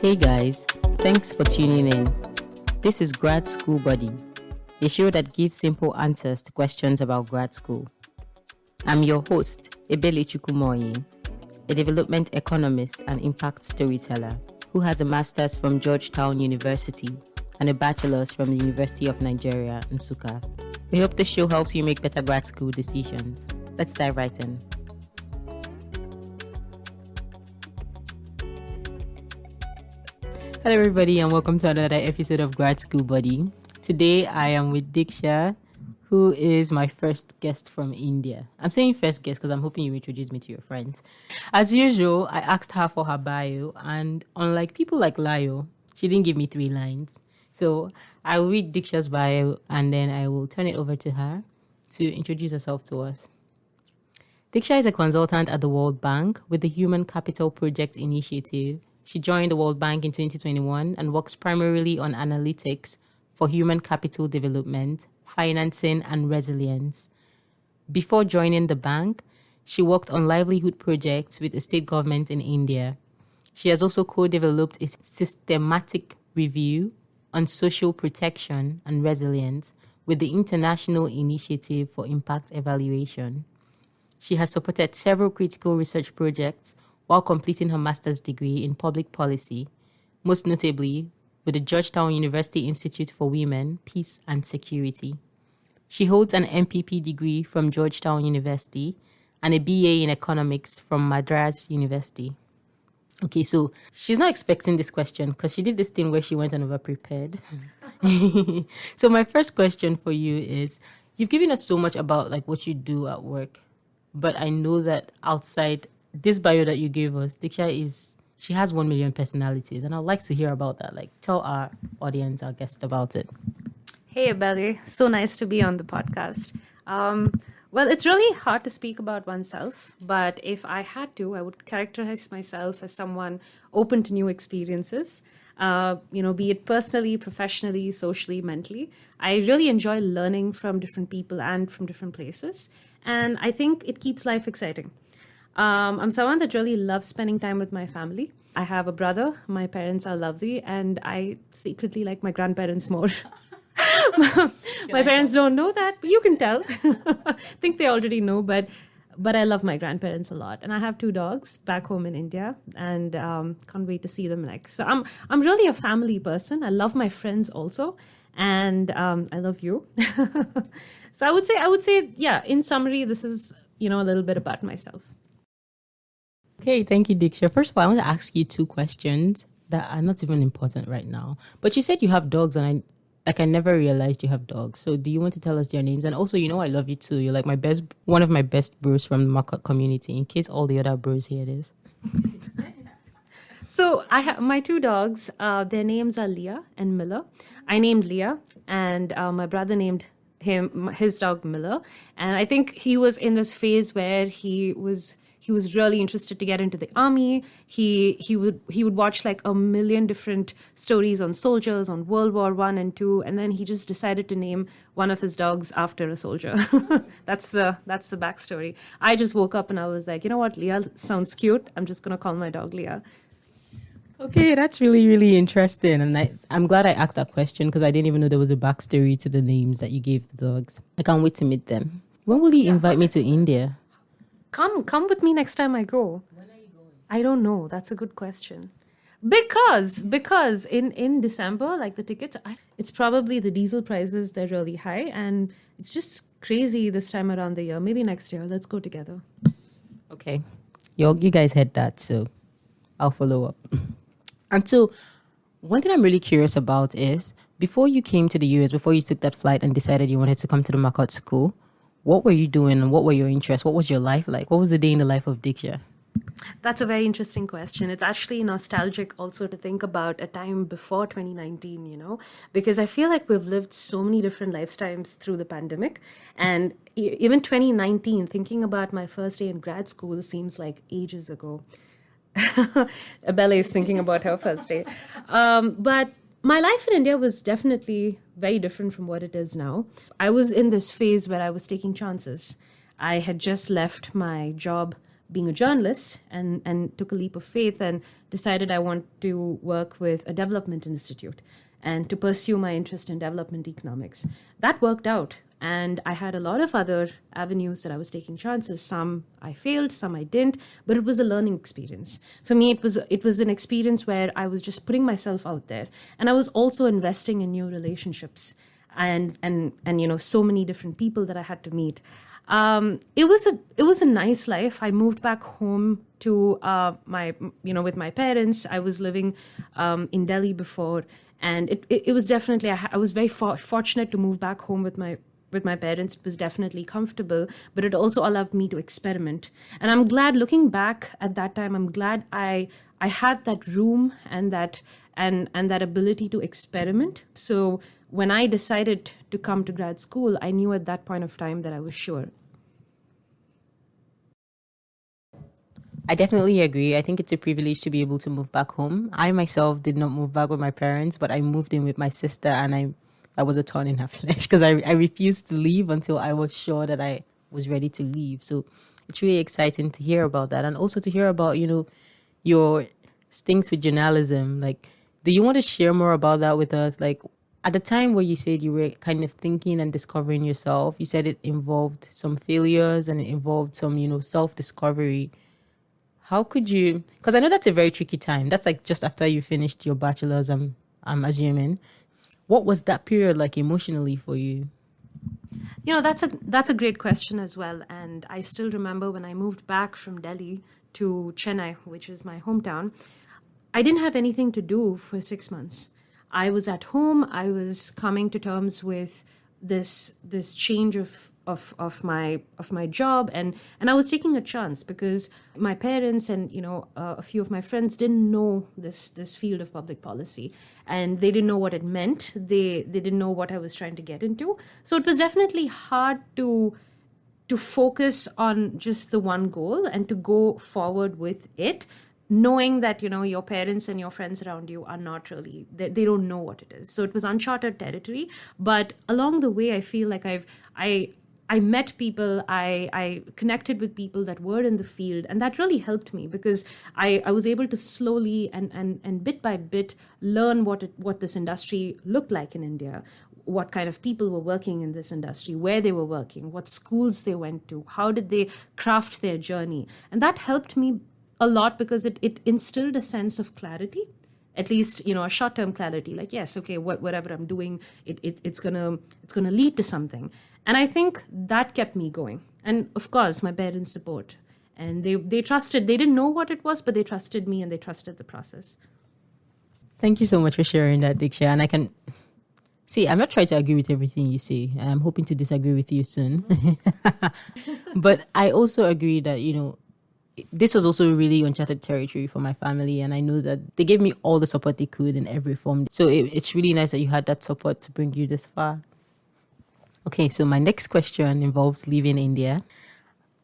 Hey guys, thanks for tuning in. This is Grad School Buddy, a show that gives simple answers to questions about grad school. I'm your host, Ebele Chukwumoyi, a development economist and impact storyteller who has a master's from Georgetown University and a bachelor's from the University of Nigeria, Nsukka. We hope this show helps you make better grad school decisions. Let's dive right in. Hello everybody and welcome to another episode of Grad School Buddy. Today I am with Diksha, who is my first guest from India. I'm saying first guest because I'm hoping you introduce me to your friends. As usual, I asked her for her bio, and unlike people like Layo, she didn't give me 3 lines. So I'll read Diksha's bio and then I will turn it over to her to introduce herself to us. Diksha is a consultant at the World Bank with the Human Capital Project Initiative. She joined the World Bank in 2021 and works primarily on analytics for human capital development, financing, and resilience. Before joining the bank, she worked on livelihood projects with the state government in India. She has also co-developed a systematic review on social protection and resilience with the International Initiative for Impact Evaluation. She has supported several critical research projects while completing her master's degree in public policy, most notably with the Georgetown University Institute for Women, Peace and Security. She holds an MPP degree from Georgetown University and a BA in economics from Madras University. Okay, so she's not expecting this question because she did this thing where she went and over-prepared. So my first question for you is, you've given us so much about like what you do at work, but I know that outside this bio that you gave us, Diksha she has 1 million personalities, and I'd like to hear about that. Like, tell our audience, our guest about it. Hey, Abeli. So nice to be on the podcast. Well, it's really hard to speak about oneself, but if I had to, I would characterize myself as someone open to new experiences, be it personally, professionally, socially, mentally. I really enjoy learning from different people and from different places, and I think it keeps life exciting. I'm someone that really loves spending time with my family. I have a brother. My parents are lovely, and I secretly like my grandparents more. My parents don't know that, but you can tell. I think they already know, but I love my grandparents a lot. And I have 2 dogs back home in India, and can't wait to see them next. So I'm really a family person. I love my friends also, and I love you. So I would say, yeah, in summary, this is, a little bit about myself. Okay, thank you, Diksha. First of all, I want to ask you 2 questions that are not even important right now. But you said you have dogs, and I never realized you have dogs. So do you want to tell us their names? And also, I love you too. You're like one of my best bros from the Market community, in case all the other bros hear this. So I have my 2 dogs. Their names are Leah and Miller. I named Leah, and my brother named his dog Miller. And I think he was in this phase where he was really interested to get into the army. He would watch like a million different stories on soldiers, on World War I and II, and then he just decided to name one of his dogs after a soldier. That's the backstory. I just woke up and I was like, you know what, Leah sounds cute. I'm just gonna call my dog Leah. Okay, that's really, really interesting. And I'm glad I asked that question because I didn't even know there was a backstory to the names that you gave the dogs. I can't wait to meet them. When will you invite me to India? Come with me next time I go. When are you going? I don't know. That's a good question. Because in December, like the tickets, it's probably the diesel prices, they're really high, and it's just crazy this time around the year. Maybe next year. Let's go together. Okay. You guys heard that, so I'll follow up. And so one thing I'm really curious about is, before you came to the US, before you took that flight and decided you wanted to come to the Market School, what were you doing and what were your interests? What was your life like? What was the day in the life of Diksha? That's a very interesting question. It's actually nostalgic also to think about a time before 2019, because I feel like we've lived so many different lifetimes through the pandemic. And even 2019, thinking about my first day in grad school seems like ages ago. Abella is thinking about her first day. But my life in India was definitely very different from what it is now. I was in this phase where I was taking chances. I had just left my job being a journalist, and took a leap of faith and decided I want to work with a development institute and to pursue my interest in development economics. That worked out. And I had a lot of other avenues that I was taking chances. Some I failed, some I didn't, but it was a learning experience. For me, it was an experience where I was just putting myself out there. And I was also investing in new relationships and so many different people that I had to meet. It was a nice life. I moved back home to my with my parents. I was living in Delhi before, and it was definitely I was very fortunate to move back home with my parents. It was definitely comfortable, but it also allowed me to experiment. And I'm glad, looking back at that time, I'm glad I had that room and that ability to experiment. So when I decided to come to grad school, I knew at that point of time that I was sure. I definitely agree. I think it's a privilege to be able to move back home. I myself did not move back with my parents, but I moved in with my sister, and I was a thorn in her flesh because I refused to leave until I was sure that I was ready to leave. So it's really exciting to hear about that, and also to hear about, your stints with journalism. Like, do you want to share more about that with us? Like, at the time where you said you were kind of thinking and discovering yourself, you said it involved some failures and it involved some, self-discovery. How could you, because I know that's a very tricky time. That's like just after you finished your bachelor's, I'm assuming. What was that period like emotionally for you? That's a great question as well. And I still remember when I moved back from Delhi to Chennai, which is my hometown, I didn't have anything to do for 6 months. I was at home. I was coming to terms with this change of my job, and I was taking a chance because my parents and a few of my friends didn't know this field of public policy, and they didn't know what it meant. They didn't know what I was trying to get into. So it was definitely hard to focus on just the one goal and to go forward with it, knowing that your parents and your friends around you are not really, they don't know what it is. So it was uncharted territory. But along the way, I feel like I met people, I connected with people that were in the field, and that really helped me because I was able to slowly and bit by bit learn what this industry looked like in India, what kind of people were working in this industry, where they were working, what schools they went to, how did they craft their journey. And that helped me a lot because it instilled a sense of clarity, at least a short-term clarity, like, yes, okay, whatever I'm doing, it's gonna lead to something. And I think that kept me going. And of course, my parents' support, and they trusted. They didn't know what it was, but they trusted me and they trusted the process. Thank you so much for sharing that, Diksha. And I can see, I'm not trying to agree with everything you say. I'm hoping to disagree with you soon. But I also agree that, this was also really uncharted territory for my family. And I know that they gave me all the support they could in every form. So it's really nice that you had that support to bring you this far. Okay, so my next question involves leaving India.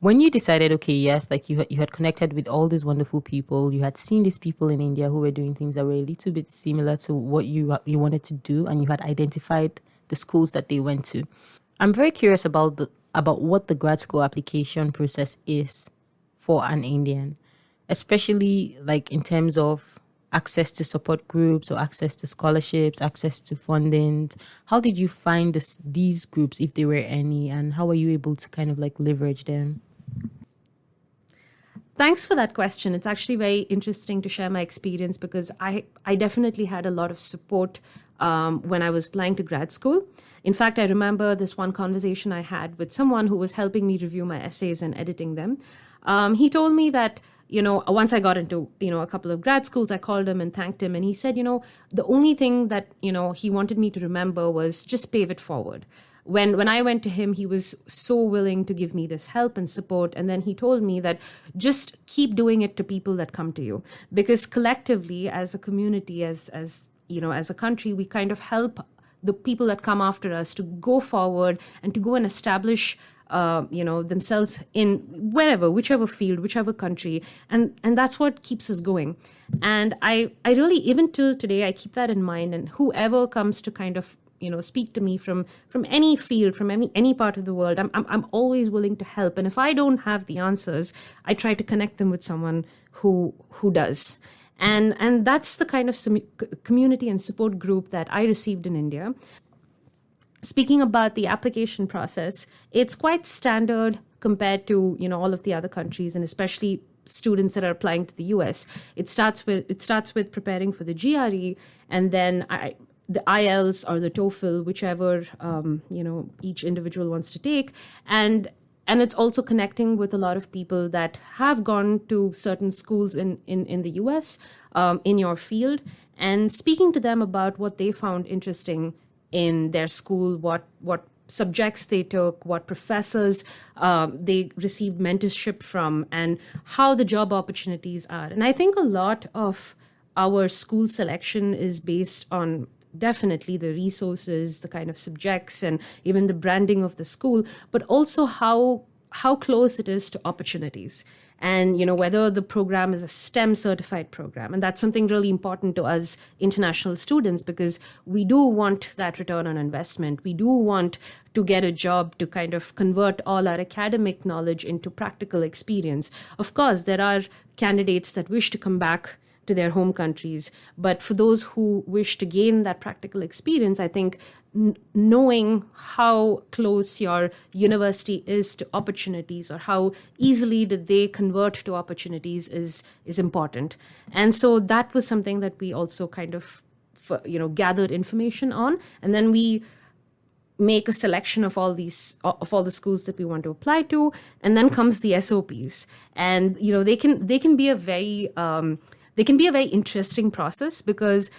When you decided, okay, yes, like you had connected with all these wonderful people, you had seen these people in India who were doing things that were a little bit similar to what you wanted to do, and you had identified the schools that they went to. I'm very curious about what the grad school application process is for an Indian, especially like in terms of access to support groups or access to scholarships, access to funding. How did you find these groups, if there were any, and how were you able to kind of like leverage them? Thanks for that question. It's actually very interesting to share my experience because I definitely had a lot of support when I was applying to grad school. In fact, I remember this one conversation I had with someone who was helping me review my essays and editing them. He told me that, once I got into, a couple of grad schools, I called him and thanked him. And he said, the only thing that, he wanted me to remember was just pave it forward. When I went to him, he was so willing to give me this help and support. And then he told me that just keep doing it to people that come to you, because collectively as a community, as a country, we kind of help the people that come after us to go forward and to go and establish themselves in whichever field, whichever country. And that's what keeps us going. And I really, even till today, I keep that in mind. And whoever comes to kind of speak to me from any field, from any part of the world, I'm always willing to help. And if I don't have the answers, I try to connect them with someone who does. And that's the kind of community and support group that I received in India. Speaking about the application process, it's quite standard compared to all of the other countries, and especially students that are applying to the US. It starts with preparing for the GRE, and then the IELTS or the TOEFL, whichever each individual wants to take, and it's also connecting with a lot of people that have gone to certain schools in the US, in your field, and speaking to them about what they found interesting in their school, what subjects they took, what professors they received mentorship from, and how the job opportunities are. And I think a lot of our school selection is based on definitely the resources, the kind of subjects, and even the branding of the school, but also how close it is to opportunities. And whether the program is a STEM certified program. And that's something really important to us international students, because we do want that return on investment. We do want to get a job to kind of convert all our academic knowledge into practical experience. Of course, there are candidates that wish to come back to their home countries, but for those who wish to gain that practical experience, I think knowing how close your university is to opportunities, or how easily did they convert to opportunities, is important. And so that was something that we also kind of gathered information on, and then we make a selection of all the schools that we want to apply to, and then comes the SOPs. And they can be a very interesting process, because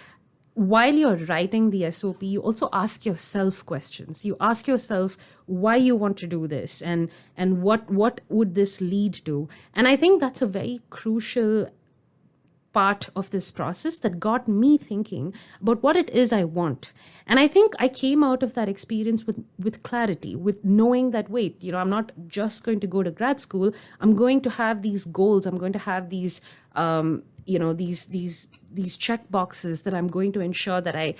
while you're writing the SOP, you also ask yourself questions. You ask yourself why you want to do this, and what would this lead to. And I think that's a very crucial part of this process that got me thinking about what it is I want. And I think I came out of that experience with clarity, with knowing that, wait, I'm not just going to go to grad school. I'm going to have these goals. I'm going to have these these check boxes that I'm going to ensure that I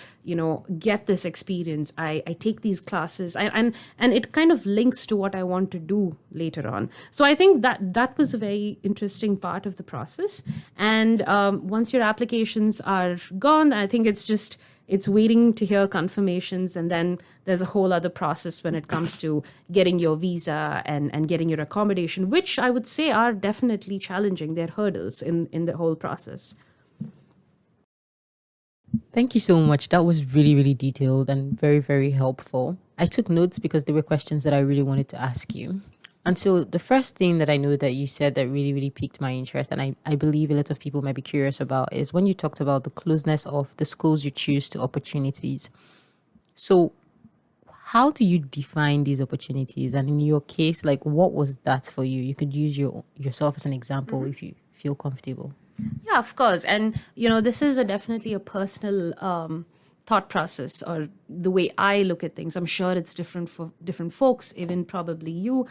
get this experience. I take these classes, and it kind of links to what I want to do later on. So I think that was a very interesting part of the process. And once your applications are gone, I think it's waiting to hear confirmations, and then there's a whole other process when it comes to getting your visa and getting your accommodation, which I would say are definitely challenging. They're hurdles in the whole process. Thank you so much. That was really, really detailed and very, very helpful. I took notes because there were questions that I really wanted to ask you. And so the first thing that I know that you said that really, really piqued my interest, and I believe a lot of people might be curious about, is when you talked about the closeness of the schools you choose to opportunities. So how do you define these opportunities? And in your case, like, what was that for you? You could use yourself as an example if you feel comfortable. Yeah, of course. And, this is definitely a personal thought process, or the way I look at things. I'm sure it's different for different folks, even probably you.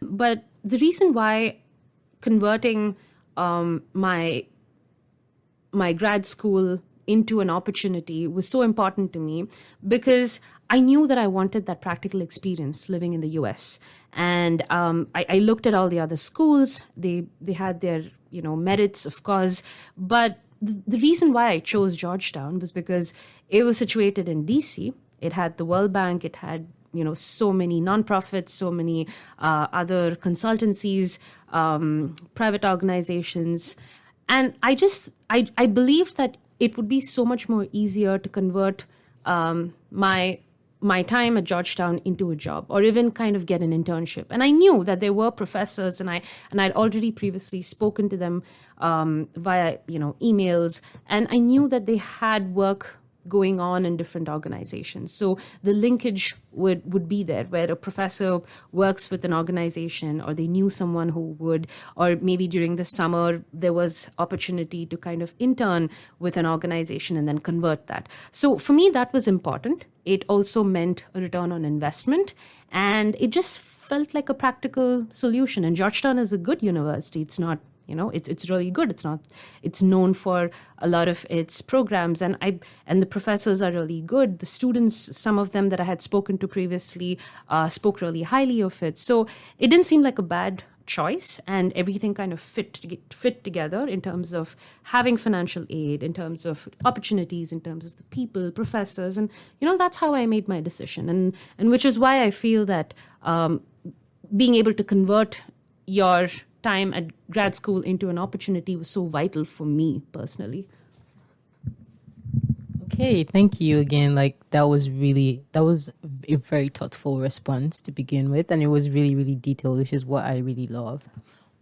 But the reason why converting my grad school into an opportunity was so important to me, because I knew that I wanted that practical experience living in the US. And I looked at all the other schools. They had their merits, of course, but the reason why I chose Georgetown was because it was situated in DC. It had the World Bank. It had so many nonprofits, so many other consultancies, private organizations. And I believed that it would be so much more easier to convert my time at Georgetown into a job, or even kind of get an internship. And I knew that there were professors, and I'd already previously spoken to them via emails, and I knew that they had work going on in different organizations. So the linkage would be there, where a professor works with an organization, or they knew someone who would, or maybe during the summer there was opportunity to kind of intern with an organization and then convert that. So for me, that was important. It also meant a return on investment, and it just felt like a practical solution. And Georgetown is a good university. It's not It's really good. It's known for a lot of its programs, and the professors are really good. The students, some of them that I had spoken to previously, spoke really highly of it. So it didn't seem like a bad choice, and everything kind of fit together in terms of having financial aid, in terms of opportunities, in terms of the people, professors, and that's how I made my decision, and which is why I feel that being able to convert your time at grad school into an opportunity was so vital for me personally. Okay, thank you again. Like that was a very thoughtful response to begin with, and it was really, really detailed, which is what I really love.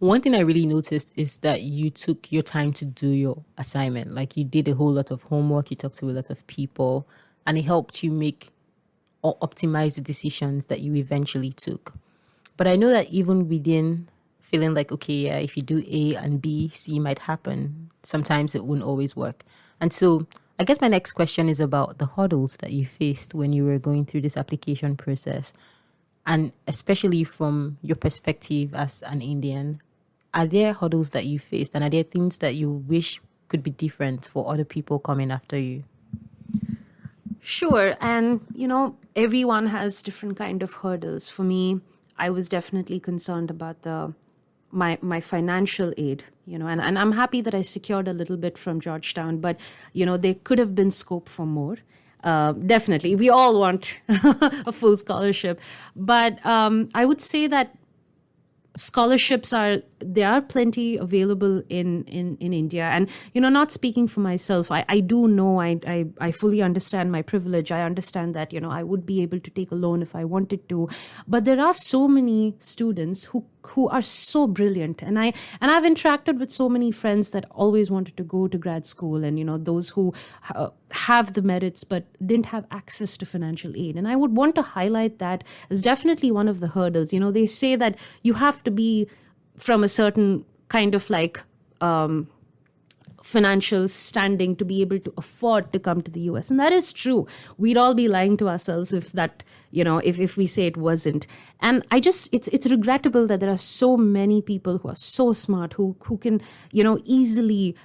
One thing I really noticed is that you took your time to do your assignment. Like you did a whole lot of homework, you talked to a lot of people, and it helped you make or optimize the decisions that you eventually took. But I know that even within feeling like, okay, yeah, if you do A and B, C might happen, sometimes it wouldn't always work. And so I guess my next question is about the hurdles that you faced when you were going through this application process. And especially from your perspective as an Indian, are there hurdles that you faced and are there things that you wish could be different for other people coming after you? Sure. And, everyone has different kind of hurdles. For me, I was definitely concerned about my financial aid, and I'm happy that I secured a little bit from Georgetown, but, there could have been scope for more. Definitely. We all want a full scholarship. But I would say that scholarships there are plenty available in India, and not speaking for myself, I do know, I fully understand my privilege. I understand that I would be able to take a loan if I wanted to, but there are so many students who are so brilliant, and I've interacted with so many friends that always wanted to go to grad school, and those who have the merits but didn't have access to financial aid. And I would want to highlight that as definitely one of the hurdles. They say that you have to be from a certain kind of like financial standing to be able to afford to come to the US. And that is true. We'd all be lying to ourselves if that, if we say it wasn't. And it's regrettable that there are so many people who are so smart, who can, easily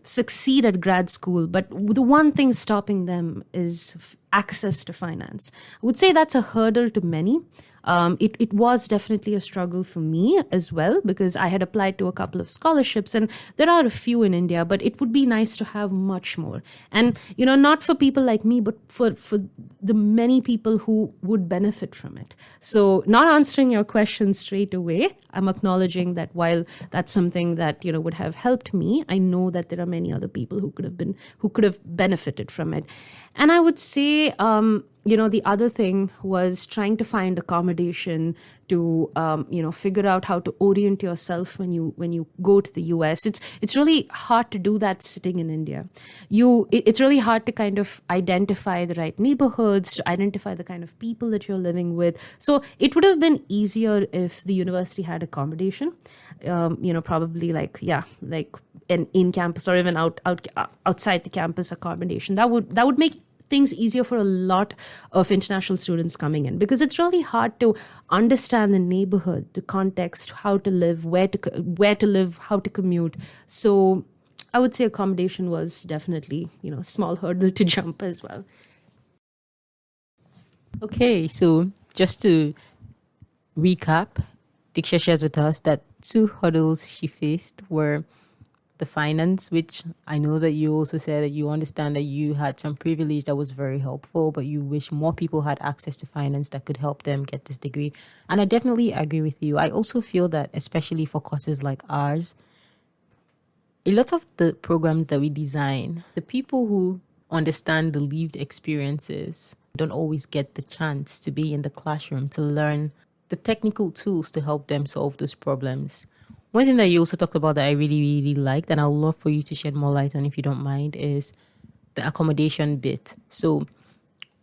succeed at grad school. But the one thing stopping them is access to finance. I would say that's a hurdle to many. It was definitely a struggle for me as well, because I had applied to a couple of scholarships, and there are a few in India, but it would be nice to have much more. And, not for people like me, but for the many people who would benefit from it. So not answering your question straight away, I'm acknowledging that while that's something that, would have helped me, I know that there are many other people who could have benefited from it. And I would say, the other thing was trying to find accommodation to, figure out how to orient yourself when you go to the US. It's really hard to do that sitting in India. It's really hard to kind of identify the right neighborhoods, to identify the kind of people that you're living with. So it would have been easier if the university had accommodation, probably like an in-campus or even outside the campus accommodation. That would make things easier for a lot of international students coming in, because it's really hard to understand the neighborhood, the context, how to live, where to live, how to commute. So I would say accommodation was definitely, a small hurdle to jump as well. Okay, so just to recap, Diksha shares with us that two hurdles she faced were the finance, which I know that you also said that you understand that you had some privilege that was very helpful, but you wish more people had access to finance that could help them get this degree. And I definitely agree with you. I also feel that, especially for courses like ours, a lot of the programs that we design, the people who understand the lived experiences don't always get the chance to be in the classroom to learn the technical tools to help them solve those problems. One thing that you also talked about that I really, really liked, and I'd love for you to shed more light on if you don't mind, is the accommodation bit. So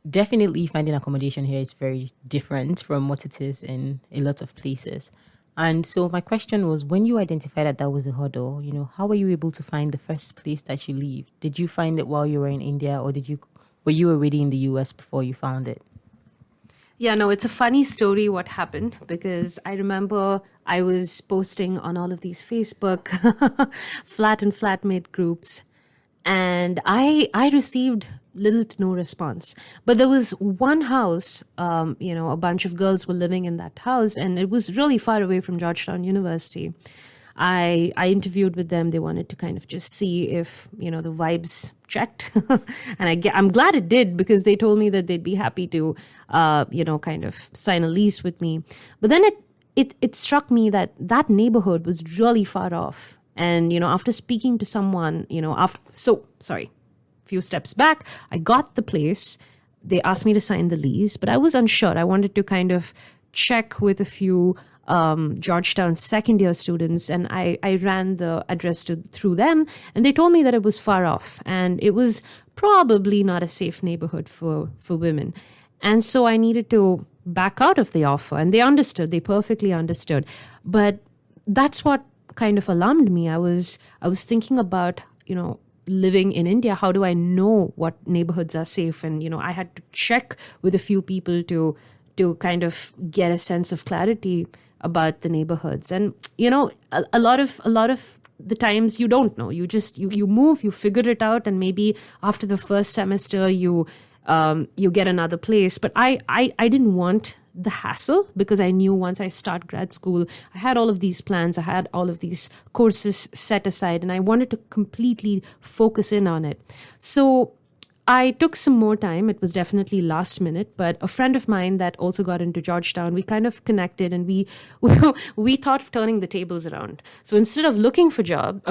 definitely finding accommodation here is very different from what it is in a lot of places. And so my question was, when you identified that that was a hurdle, how were you able to find the first place that you live? Did you find it while you were in India, or were you already in the US before you found it? Yeah, no, it's a funny story what happened because I remember I was posting on all of these Facebook flat and flatmate groups, and I received little to no response. But there was one house, a bunch of girls were living in that house, and it was really far away from Georgetown University. I interviewed with them. They wanted to kind of just see if the vibes checked, and I'm glad it did because they told me that they'd be happy to kind of sign a lease with me. But then it struck me that that neighborhood was really far off, and after speaking to someone, few steps back, I got the place. They asked me to sign the lease, but I was unsure. I wanted to kind of check with a few Georgetown second year students, and I ran the address through them, and they told me that it was far off and it was probably not a safe neighborhood for women. And so I needed to back out of the offer, and they understood. They perfectly understood. But that's what kind of alarmed me. I was thinking about, living in India, how do I know what neighborhoods are safe? And, I had to check with a few people to kind of get a sense of clarity about the neighborhoods. And, a lot of the times you don't know. You just, you move, you figure it out. And maybe after the first semester, you get another place. But I didn't want the hassle because I knew once I start grad school, I had all of these plans, I had all of these courses set aside, and I wanted to completely focus in on it. So I took some more time. It was definitely last minute, but a friend of mine that also got into Georgetown, we kind of connected, and we thought of turning the tables around. So instead of looking for jobs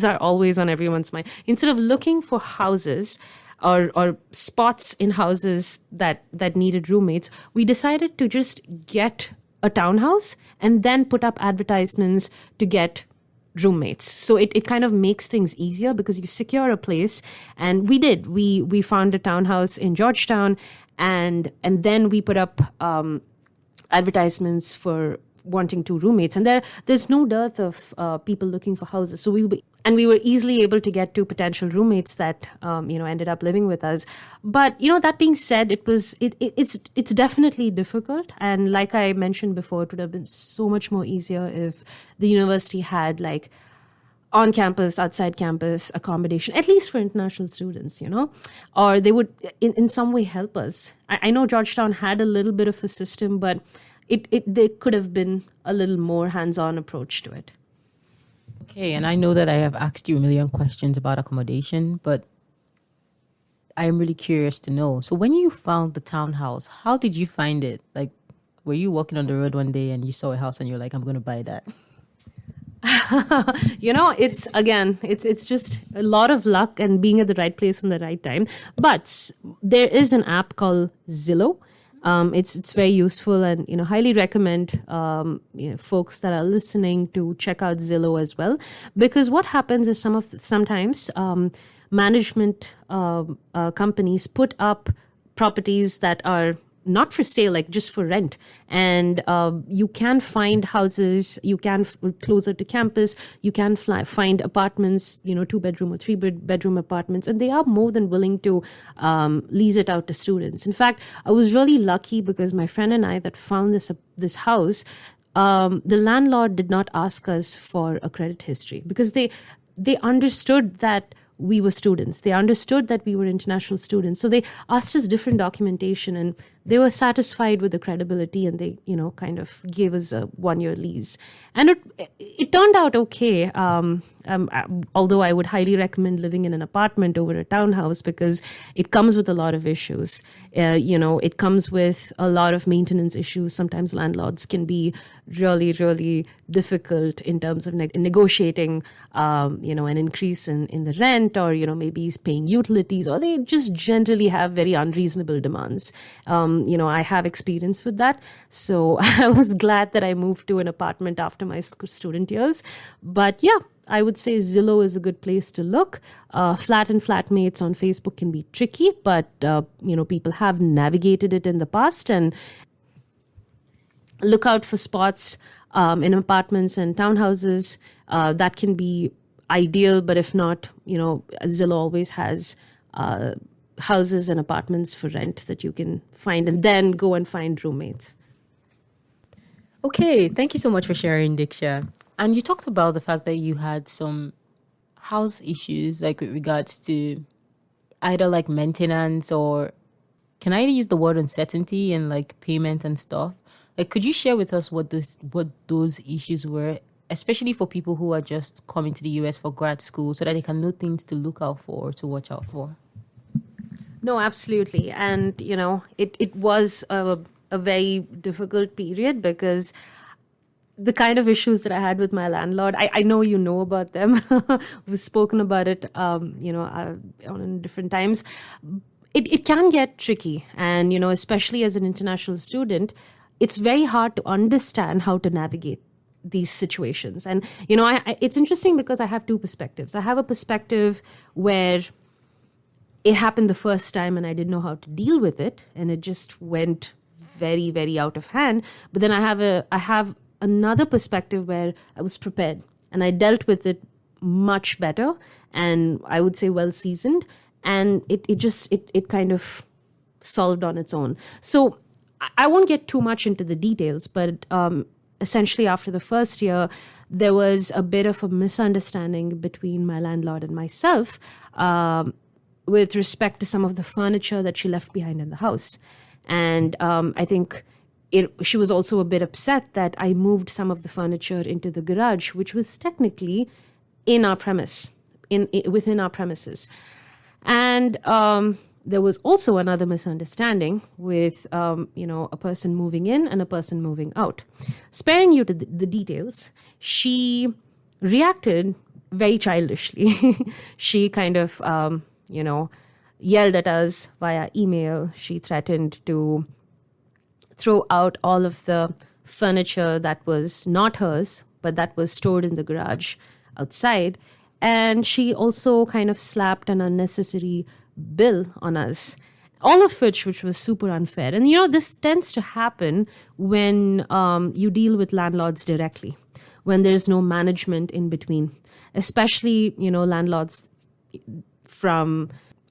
are always on everyone's mind. Instead of looking for houses, or spots in houses that needed roommates, we decided to just get a townhouse and then put up advertisements to get roommates. So it kind of makes things easier because you secure a place. And we did. We found a townhouse in Georgetown, and then we put up advertisements for wanting two roommates. And there's no dearth of people looking for houses. So we were easily able to get two potential roommates that ended up living with us. But that being said, it's definitely difficult. And like I mentioned before, it would have been so much more easier if the university had like on campus, outside campus accommodation, at least for international students, or they would in some way help us. I know Georgetown had a little bit of a system, but there could have been a little more hands-on approach to it. Okay, and I know that I have asked you a million questions about accommodation, but I am really curious to know. So when you found the townhouse, how did you find it? Like, were you walking on the road one day and you saw a house and you're like, I'm going to buy that? It's just a lot of luck and being at the right place in the right time. But there is an app called Zillow. It's very useful, and highly recommend folks that are listening to check out Zillow as well, because what happens is sometimes management companies put up properties that are not for sale, like just for rent, and you can find houses. You can closer to campus. You can find apartments, 2-bedroom or 3-bedroom apartments, and they are more than willing to lease it out to students. In fact, I was really lucky because my friend and I that found this house, the landlord did not ask us for a credit history because they understood that we were students. They understood that we were international students. So they asked us different documentation, and they were satisfied with the credibility, and they, kind of gave us a 1-year lease. And it turned out okay. Although I would highly recommend living in an apartment over a townhouse because it comes with a lot of issues. It comes with a lot of maintenance issues. Sometimes landlords can be really, really difficult in terms of negotiating, an increase in the rent, or, maybe paying utilities, or they just generally have very unreasonable demands. I have experience with that. So I was glad that I moved to an apartment after my student years. But yeah, I would say Zillow is a good place to look. Flat and flatmates on Facebook can be tricky, but people have navigated it in the past. And look out for spots in apartments and townhouses. That can be ideal, but if not, Zillow always has houses and apartments for rent that you can find, and then go and find roommates. Okay, thank you so much for sharing, Diksha. And you talked about the fact that you had some house issues, like with regards to either like maintenance or can I use the word uncertainty and like payment and stuff? Like, could you share with us what those issues were, especially for people who are just coming to the US for grad school, so that they can know things to look out for, to watch out for? No, absolutely. And, it was a very difficult period because the kind of issues that I had with my landlord, I know you know about them. We've spoken about it, on different times. It can get tricky. And, especially as an international student, it's very hard to understand how to navigate these situations. And, it's interesting because I have two perspectives. I have a perspective where it happened the first time and I didn't know how to deal with it. And it just went very, very out of hand. But then I have another perspective where I was prepared and I dealt with it much better and I would say well seasoned, and it kind of solved on its own. So I won't get too much into the details, but essentially after the first year there was a bit of a misunderstanding between my landlord and myself, with respect to some of the furniture that she left behind in the house. And I think she was also a bit upset that I moved some of the furniture into the garage, which was technically in our premise, within our premises. And there was also another misunderstanding with, a person moving in and a person moving out. Sparing you to the details, she reacted very childishly. She kind of, yelled at us via email. She threatened to throw out all of the furniture that was not hers, but that was stored in the garage outside. And she also kind of slapped an unnecessary bill on us, all of which was super unfair. And, this tends to happen when you deal with landlords directly, when there's no management in between, especially, landlords from,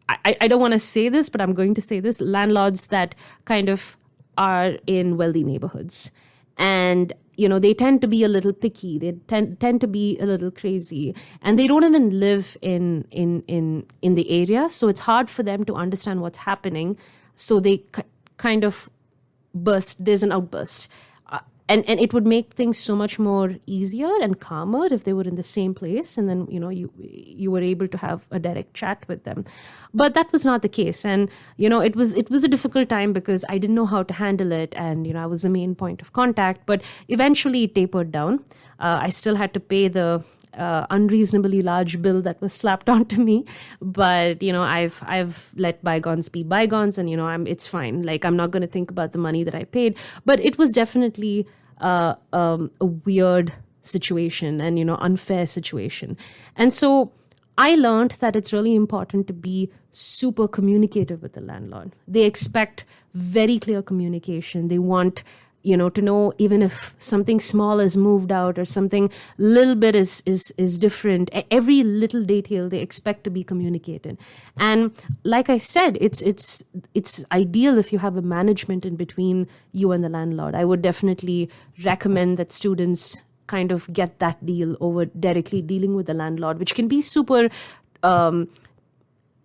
I don't want to say this, but I'm going to say this, landlords that kind of are in wealthy neighborhoods. And, they tend to be a little picky. They tend to be a little crazy. And they don't even live in the area. So it's hard for them to understand what's happening. So they kind of burst. There's an outburst. And it would make things so much more easier and calmer if they were in the same place, and then you were able to have a direct chat with them. But that was not the case, and it was a difficult time because I didn't know how to handle it, and I was the main point of contact. But eventually it tapered down. I still had to pay the unreasonably large bill that was slapped onto me, but I've let bygones be bygones, and it's fine. Like, I'm not going to think about the money that I paid, but it was definitely a weird situation and unfair situation. And so I learned that it's really important to be super communicative with the landlord. They expect very clear communication. They want to know, even if something small is moved out or something little bit is different, every little detail they expect to be communicated. And like I said, it's ideal if you have a management in between you and the landlord. I would definitely recommend that students kind of get that deal over directly dealing with the landlord, which can be super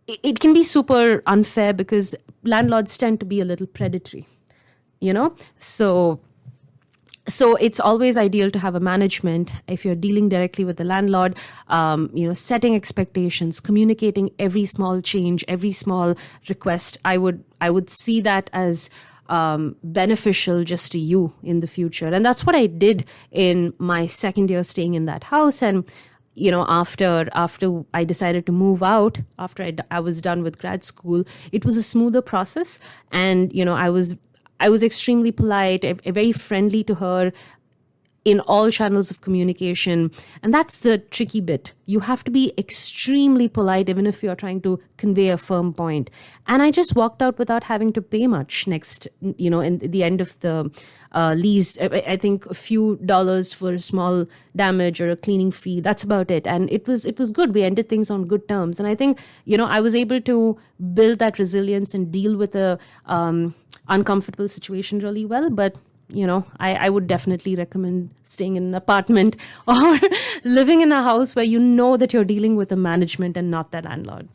it can be super unfair because landlords tend to be a little predatory. So it's always ideal to have a management if you're dealing directly with the landlord, setting expectations, communicating every small change, every small request. I would see that as beneficial just to you in the future. And that's what I did in my second year staying in that house. And after I decided to move out, after I was done with grad school, it was a smoother process. And I was extremely polite, very friendly to her. in all channels of communication. And that's the tricky bit. You have to be extremely polite, even if you're trying to convey a firm point. And I just walked out without having to pay much next, in the end of the lease. I think a few dollars for a small damage or a cleaning fee. That's about it. And it was good. We ended things on good terms. And I think, I was able to build that resilience and deal with a uncomfortable situation really well. But I would definitely recommend staying in an apartment or living in a house where you know that you're dealing with a management and not the landlord.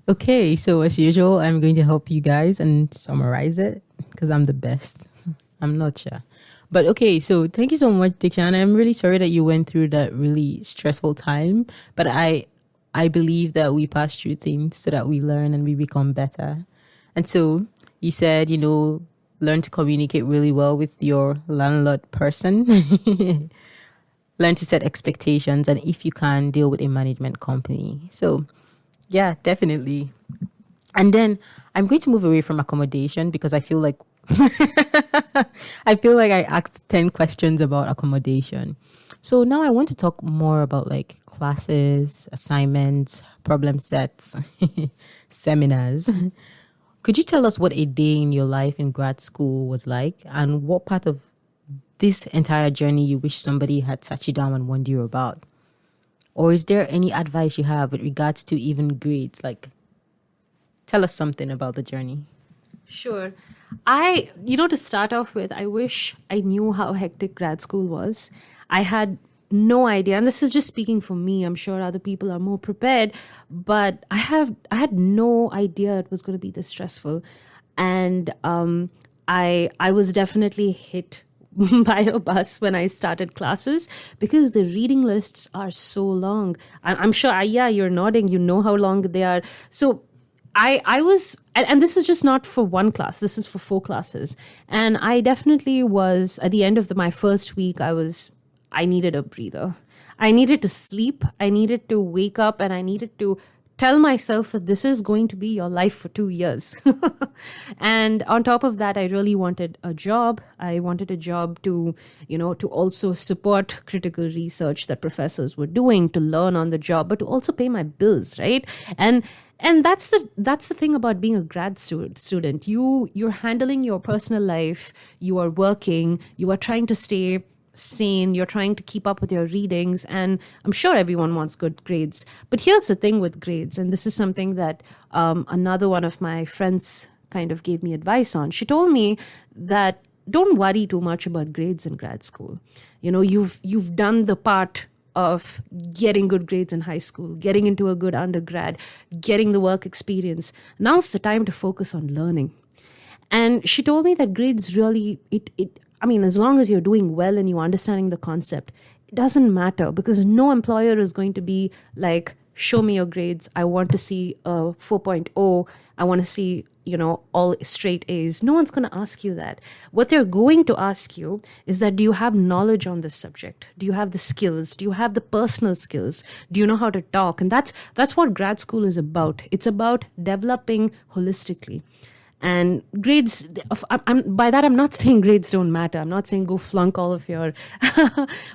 Okay, so as usual, I'm going to help you guys and summarize it because I'm the best. I'm not sure. But okay, so thank you so much, Diksha. And I'm really sorry that you went through that really stressful time. But I believe that we pass through things so that we learn and we become better. And so you said, learn to communicate really well with your landlord person. Learn to set expectations, and if you can, deal with a management company. So yeah, definitely. And then I'm going to move away from accommodation because I feel like I asked 10 questions about accommodation. So now I want to talk more about like classes, assignments, problem sets, seminars. Could you tell us what a day in your life in grad school was like, and what part of this entire journey you wish somebody had sat you down and warned you about? Or is there any advice you have with regards to even grades? Like, tell us something about the journey. Sure. To start off with, I wish I knew how hectic grad school was. I had no idea, and this is just speaking for me. I'm sure other people are more prepared, but I had no idea it was going to be this stressful. And I was definitely hit by a bus when I started classes because the reading lists are so long. I'm sure, you're nodding, you know how long they are. So I was, and this is just not for one class, this is for 4 classes. And I definitely was, at the end of my first week, I needed a breather. I needed to sleep. I needed to wake up, and I needed to tell myself that this is going to be your life for 2 years. And on top of that, I really wanted a job. I wanted a job to also support critical research that professors were doing, to learn on the job, but to also pay my bills, right? And that's the thing about being a grad student. You're handling your personal life, you are working, you are trying to stay sane, you're trying to keep up with your readings, and I'm sure everyone wants good grades. But here's the thing with grades, and this is something that another one of my friends kind of gave me advice on. She told me that don't worry too much about grades in grad school. You've done the part of getting good grades in high school, getting into a good undergrad, getting the work experience. Now's the time to focus on learning. And she told me that grades really, as long as you're doing well and you're understanding the concept, it doesn't matter, because no employer is going to be like, show me your grades. I want to see a 4.0. I want to see, all straight A's. No one's going to ask you that. What they're going to ask you is that, do you have knowledge on this subject? Do you have the skills? Do you have the personal skills? Do you know how to talk? And that's what grad school is about. It's about developing holistically. And grades, by that, I'm not saying grades don't matter. I'm not saying go flunk all of your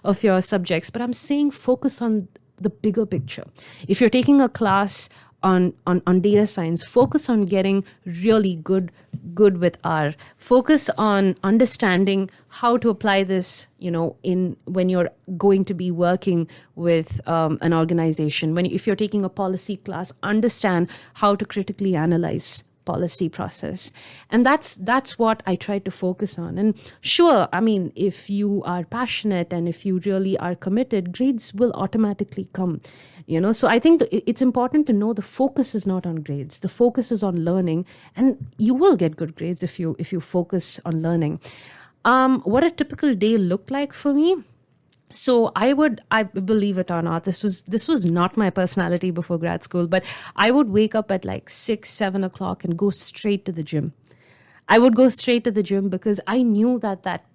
of your subjects, but I'm saying focus on the bigger picture. If you're taking a class on data science, focus on getting really good with R. Focus on understanding how to apply this, when you're going to be working with an organization. If you're taking a policy class, understand how to critically analyze policy process. And that's what I try to focus on. And sure, if you are passionate and if you really are committed, grades will automatically come. So I think it's important to know the focus is not on grades. The focus is on learning, and you will get good grades if you focus on learning. What a typical day looked like for me. So I believe it or not, this was not my personality before grad school, but I would wake up at like 6-7 o'clock and go straight to the gym. I would go straight to the gym because I knew that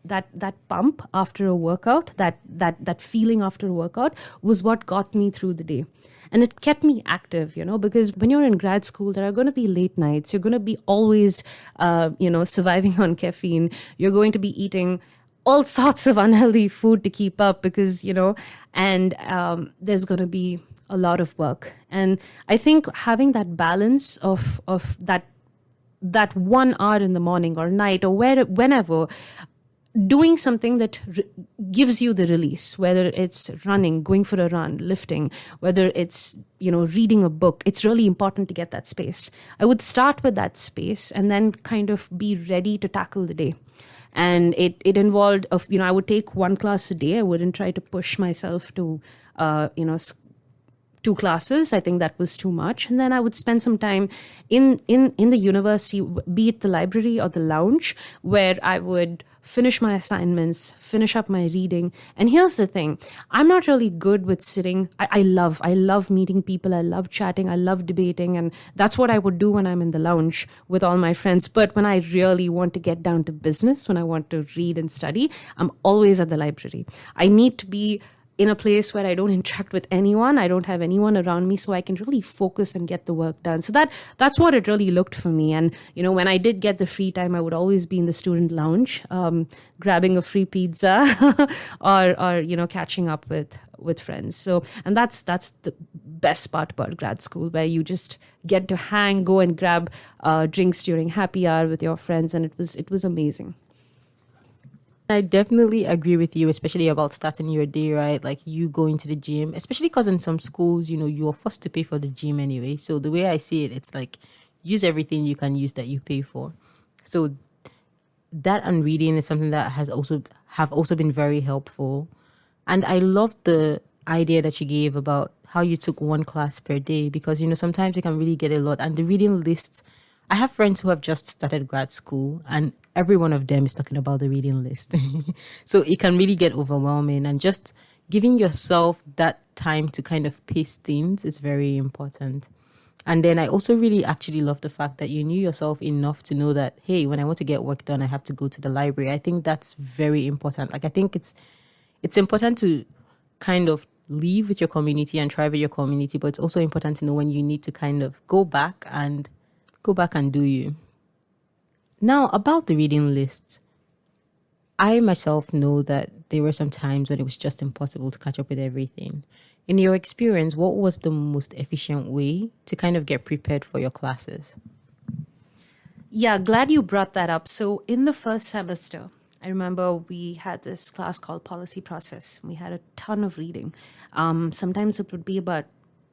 pump after a workout, that feeling after a workout was what got me through the day. And it kept me active, because when you're in grad school, there are going to be late nights. You're going to be always, surviving on caffeine. You're going to be eating all sorts of unhealthy food to keep up because, and there's going to be a lot of work. And I think having that balance of that 1 hour in the morning or night or whenever, doing something that gives you the release, whether it's running, going for a run, lifting, whether it's, reading a book, it's really important to get that space. I would start with that space and then kind of be ready to tackle the day. And it involved, I would take one class a day. I wouldn't try to push myself to, 2 classes. I think that was too much. And then I would spend some time in the university, be it the library or the lounge, where I would finish my assignments, finish up my reading. And here's the thing, I'm not really good with sitting. I love meeting people. I love chatting. I love debating. And that's what I would do when I'm in the lounge with all my friends. But when I really want to get down to business, when I want to read and study, I'm always at the library. I need to be in a place where I don't interact with anyone. I don't have anyone around me, so I can really focus and get the work done. So that's what it really looked for me. And, when I did get the free time, I would always be in the student lounge, grabbing a free pizza or catching up with friends. So, and that's the best part about grad school, where you just get to go and grab drinks during happy hour with your friends. And it was amazing. I definitely agree with you, especially about starting your day, right? Like you going to the gym, especially because in some schools, you're forced to pay for the gym anyway. So the way I see it, it's like use everything you can use that you pay for. So that and reading is something that have also been very helpful. And I love the idea that you gave about how you took 1 class per day, because, sometimes you can really get a lot. And the reading lists, I have friends who have just started grad school and every one of them is talking about the reading list. So it can really get overwhelming, and just giving yourself that time to kind of pace things is very important. And then I also really actually love the fact that you knew yourself enough to know that, hey, when I want to get work done, I have to go to the library. I think that's very important. Like, I think it's important to kind of live with your community and thrive with your community, but it's also important to know when you need to kind of go back and do you. Now, about the reading list, I myself know that there were some times when it was just impossible to catch up with everything. In your experience, what was the most efficient way to kind of get prepared for your classes? Yeah, glad you brought that up. So in the first semester, I remember we had this class called Policy Process. We had a ton of reading. Sometimes it would be about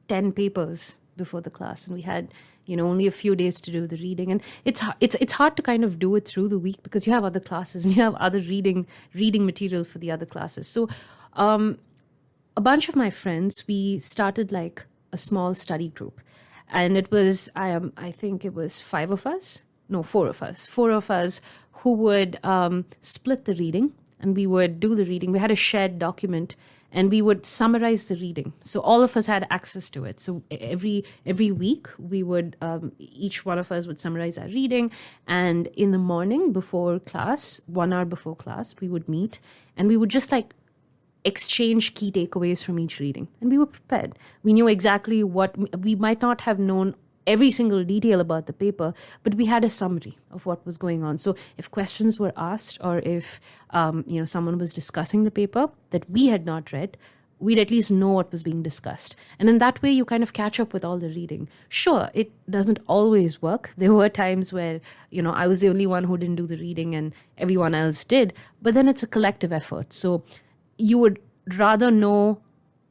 10 papers before the class, and we had only a few days to do the reading. And it's hard to kind of do it through the week because you have other classes and you have other reading material for the other classes. So a bunch of my friends, we started like a small study group, and it was I think it was 4 of us who would split the reading, and we would do the reading. We had a shared document and we would summarize the reading. So all of us had access to it. So every week we would, each one of us would summarize our reading. And in the morning before class, 1 hour before class, we would meet and we would just like exchange key takeaways from each reading. And we were prepared. We knew exactly what we might not have known every single detail about the paper, but we had a summary of what was going on. So if questions were asked, or if someone was discussing the paper that we had not read, we'd at least know what was being discussed. And in that way, you kind of catch up with all the reading. Sure, it doesn't always work. There were times where, I was the only one who didn't do the reading and everyone else did, but then it's a collective effort. So you would rather know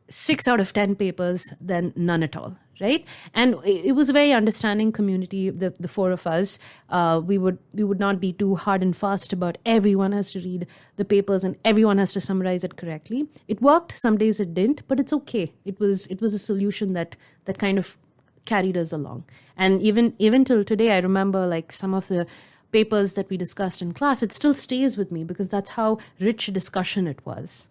6 out of 10 papers than none at all. Right. And it was a very understanding community, the 4 of us. We would not be too hard and fast about everyone has to read the papers and everyone has to summarize it correctly. It worked. Some days it didn't, but it's okay. It was a solution that kind of carried us along. And even till today, I remember like some of the papers that we discussed in class. It still stays with me because that's how rich a discussion it was.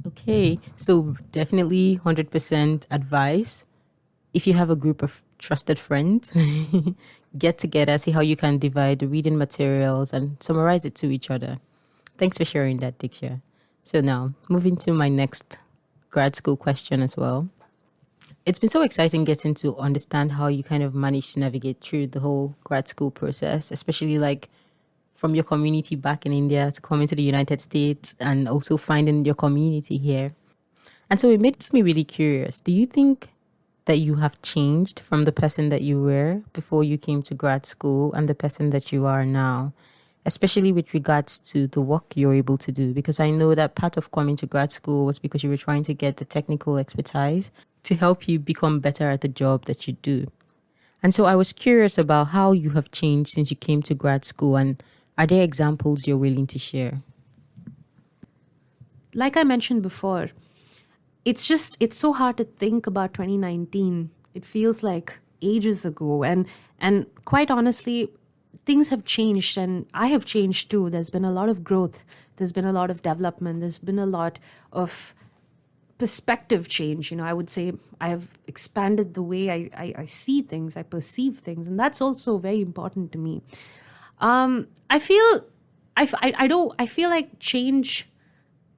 Okay, so definitely 100% advice. If you have a group of trusted friends, get together, see how you can divide the reading materials and summarize it to each other. Thanks for sharing that, Diksha. So now, moving to my next grad school question as well. It's been so exciting getting to understand how you kind of managed to navigate through the whole grad school process, especially like from your community back in India to coming to the United States and also finding your community here. And so it makes me really curious. Do you think that you have changed from the person that you were before you came to grad school and the person that you are now, especially with regards to the work you're able to do? Because I know that part of coming to grad school was because you were trying to get the technical expertise to help you become better at the job that you do. And so I was curious about how you have changed since you came to grad school, and are there examples you're willing to share? Like I mentioned before, it's so hard to think about 2019. It feels like ages ago, and quite honestly, things have changed, and I have changed too. There's been a lot of growth, there's been a lot of development, there's been a lot of perspective change. I would say I have expanded the way I see things, I perceive things, and that's also very important to me. I feel I don't I feel like change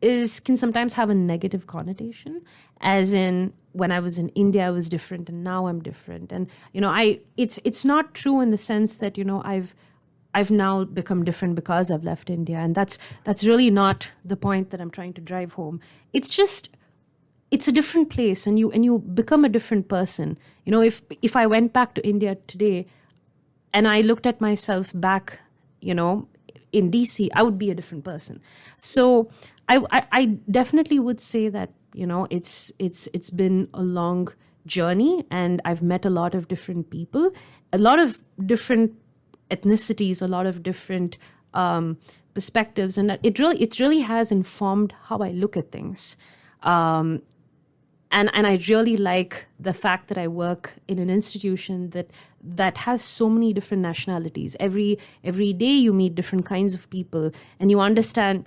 is can sometimes have a negative connotation, as in when I was in India I was different and now I'm different. And I it's not true in the sense that I've now become different because I've left India, and that's really not the point that I'm trying to drive home. It's just it's a different place, and you become a different person. If I went back to India today and I looked at myself back, in DC, I would be a different person. So I definitely would say that it's been a long journey, and I've met a lot of different people, a lot of different ethnicities, a lot of different perspectives, and that it really has informed how I look at things. And I really like the fact that I work in an institution that has so many different nationalities. Every day you meet different kinds of people, and you understand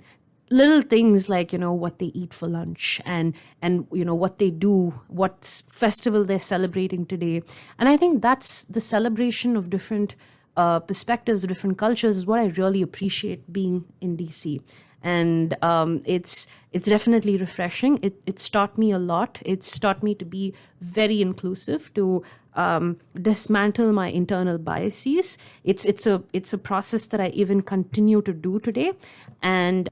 little things like what they eat for lunch, and what they do, what festival they're celebrating today. And I think that's the celebration of different perspectives, different cultures, is what I really appreciate being in DC. And it's definitely refreshing. It's taught me a lot. It's taught me to be very inclusive, to dismantle my internal biases. It's a process that I even continue to do today, and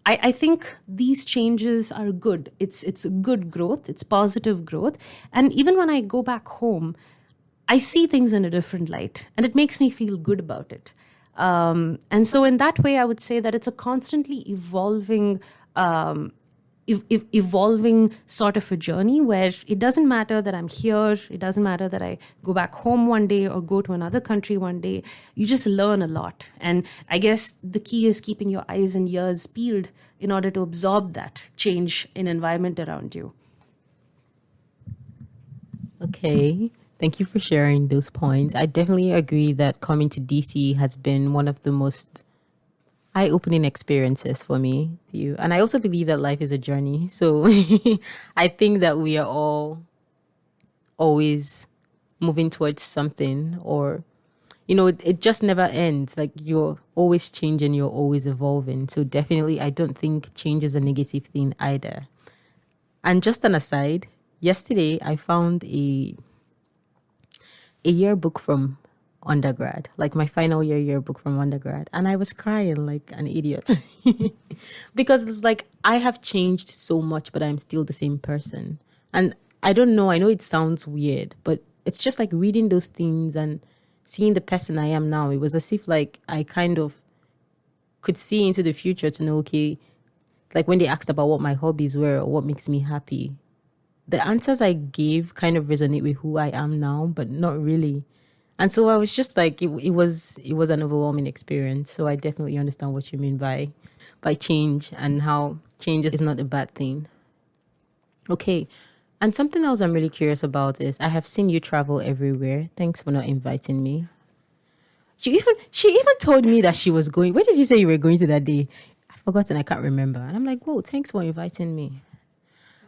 I think these changes are good. It's a good growth. It's positive growth. And even when I go back home, I see things in a different light, and it makes me feel good about it. And so in that way, I would say that it's a constantly evolving, evolving sort of a journey, where it doesn't matter that I'm here. It doesn't matter that I go back home one day or go to another country one day. You just learn a lot. And I guess the key is keeping your eyes and ears peeled in order to absorb that change in environment around you. Okay. Thank you for sharing those points. I definitely agree that coming to DC has been one of the most eye-opening experiences for me. You and I also believe that life is a journey. So I think that we are all always moving towards something, or it just never ends. Like, you're always changing, you're always evolving. So definitely I don't think change is a negative thing either. And just an aside, yesterday I found a yearbook from undergrad, like my final year yearbook from undergrad, and I was crying like an idiot because it's like I have changed so much, but I'm still the same person. And I don't know, I know it sounds weird, but it's just like reading those things and seeing the person I am now. It was as if like I kind of could see into the future to know, okay, like when they asked about what my hobbies were or what makes me happy, the answers I gave kind of resonate with who I am now, but not really. And so I was just like, it was an overwhelming experience. So I definitely understand what you mean by change, and how change is not a bad thing. Okay. And something else I'm really curious about is I have seen you travel everywhere. Thanks for not inviting me. She even told me that she was going. Where did you say you were going to that day? I've forgotten. I can't remember. And I'm like, whoa, thanks for inviting me.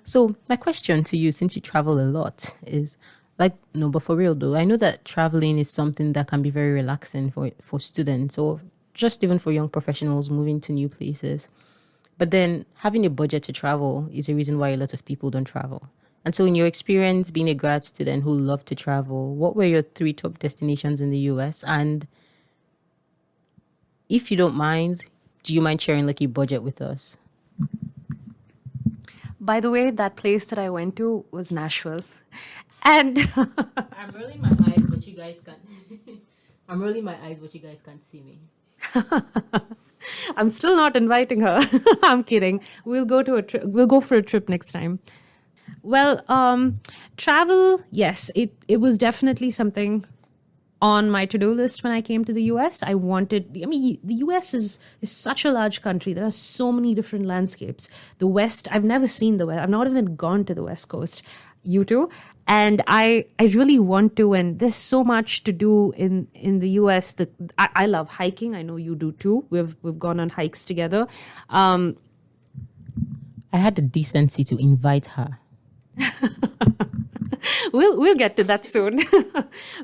So my question to you, since you travel a lot, is like, no, but for real though, I know that traveling is something that can be very relaxing for students, or just even for young professionals moving to new places. But then having a budget to travel is a reason why a lot of people don't travel. And so in your experience being a grad student who loved to travel, what were your three top destinations in the US? And if you don't mind, do you mind sharing like your budget with us? By the way, that place that I went to was Nashville. And I'm rolling my eyes, but you guys can't. I'm rolling my eyes, but you guys can't see me. I'm still not inviting her. I'm kidding. We'll go to a trip. We'll go for a trip next time. Well, travel, yes, it was definitely something on my to-do list when I came to the US. I mean, the US is such a large country. There are so many different landscapes. The West, I've never seen the West. I've not even gone to the West Coast. You too? And I really want to, and there's so much to do in the US. I love hiking. I know you do too. We've gone on hikes together. I had the decency to invite her. We'll get to that soon.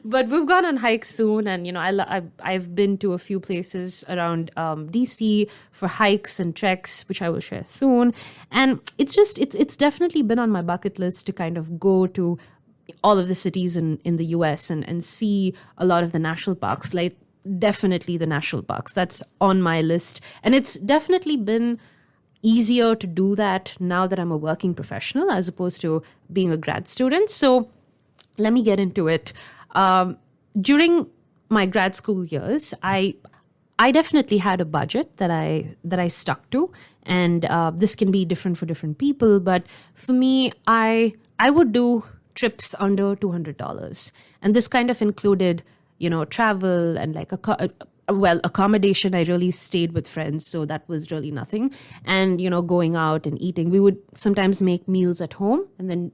But we've gone on hikes soon, and I've been to a few places around DC for hikes and treks, which I will share soon. And it's definitely been on my bucket list to kind of go to all of the cities in the US and see a lot of the national parks, like definitely the national parks. That's on my list, and it's definitely been easier to do that now that I'm a working professional as opposed to being a grad student. So let me get into it. During my grad school years, I definitely had a budget that I stuck to, and this can be different for different people. But for me, I would do trips under $200, and this kind of included travel and like accommodation. I really stayed with friends, so that was really nothing. And, going out and eating, we would sometimes make meals at home and then,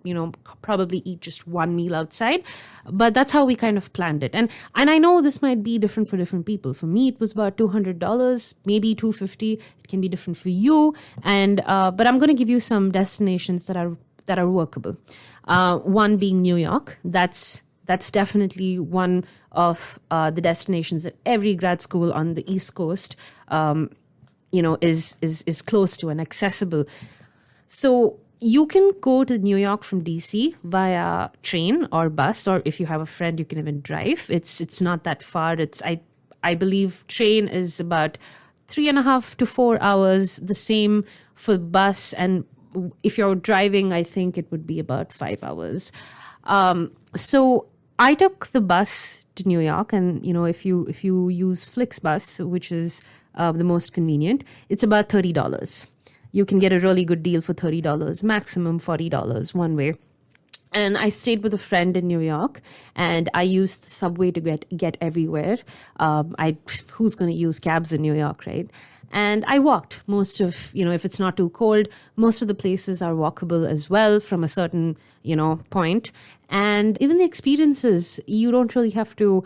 probably eat just one meal outside. But that's how we kind of planned it. And I know this might be different for different people. For me, it was about $200, maybe $250. It can be different for you. And, but I'm going to give you some destinations that are workable. One being New York. That's definitely one of the destinations that every grad school on the East Coast, is close to and accessible. So you can go to New York from DC via train or bus, or if you have a friend, you can even drive. It's not that far. I believe train is about 3.5 to 4 hours. The same for bus, and if you're driving, I think it would be about 5 hours. So I took the bus to New York, and if you use Flixbus, which is the most convenient, it's about $30. You can get a really good deal for $30, maximum $40 one way. And I stayed with a friend in New York, and I used the subway to get everywhere. Who's going to use cabs in New York, right? And I walked most of, if it's not too cold, most of the places are walkable as well from a certain, point. And even the experiences, you don't really have to,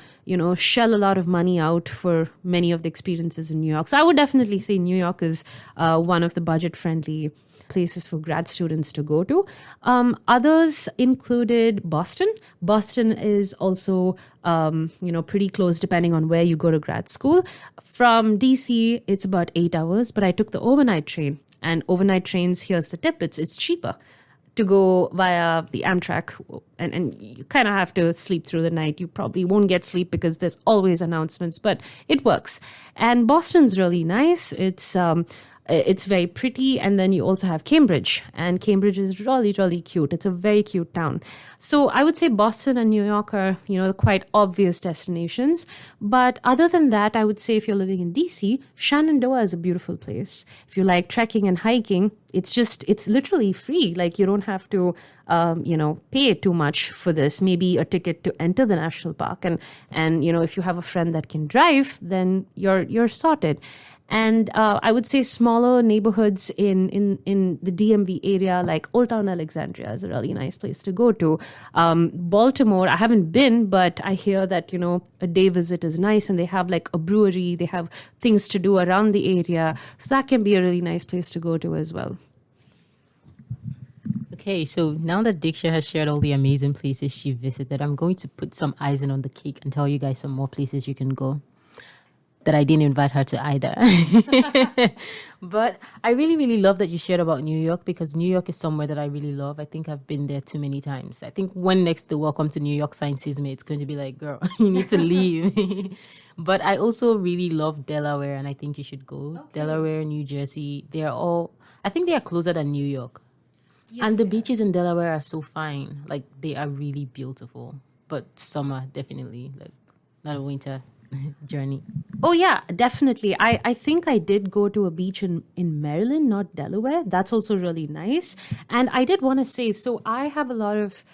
shell a lot of money out for many of the experiences in New York. So I would definitely say New York is one of the budget-friendly places for grad students to go to. Others included Boston. Boston is also, pretty close depending on where you go to grad school. From DC, it's about 8 hours, but I took the overnight train. And overnight trains, here's the tip, it's cheaper to go via the Amtrak, and you kind of have to sleep through the night. You probably won't get sleep because there's always announcements, but it works. And Boston's really nice. It's very pretty. And then you also have Cambridge, and Cambridge is really, really cute. It's a very cute town. So I would say Boston and New York are, quite obvious destinations. But other than that, I would say if you're living in DC, Shenandoah is a beautiful place. If you like trekking and hiking, it's literally free. Like you don't have to, pay too much for this. Maybe a ticket to enter the national park. And if you have a friend that can drive, then you're sorted. And I would say smaller neighborhoods in the DMV area, like Old Town Alexandria, is a really nice place to go to. Baltimore, I haven't been, but I hear that, a day visit is nice, and they have like a brewery, they have things to do around the area. So that can be a really nice place to go to as well. Okay, so now that Diksha has shared all the amazing places she visited, I'm going to put some icing on the cake and tell you guys some more places you can go. that I didn't invite her to either. But I really, really love that you shared about New York, because New York is somewhere that I really love. I think I've been there too many times. I think when next the Welcome to New York sign sees me, it's going to be like, girl, you need to leave. But I also really love Delaware, and I think you should go. Okay. Delaware, New Jersey, they are all, I think they are closer than New York. Yes, and the beaches in Delaware are so fine. Like, they are really beautiful. But summer, definitely. Like, not a winter journey. Oh, yeah, definitely. I think I did go to a beach in Maryland, not Delaware. That's also really nice. And I did want to say, so I have a lot of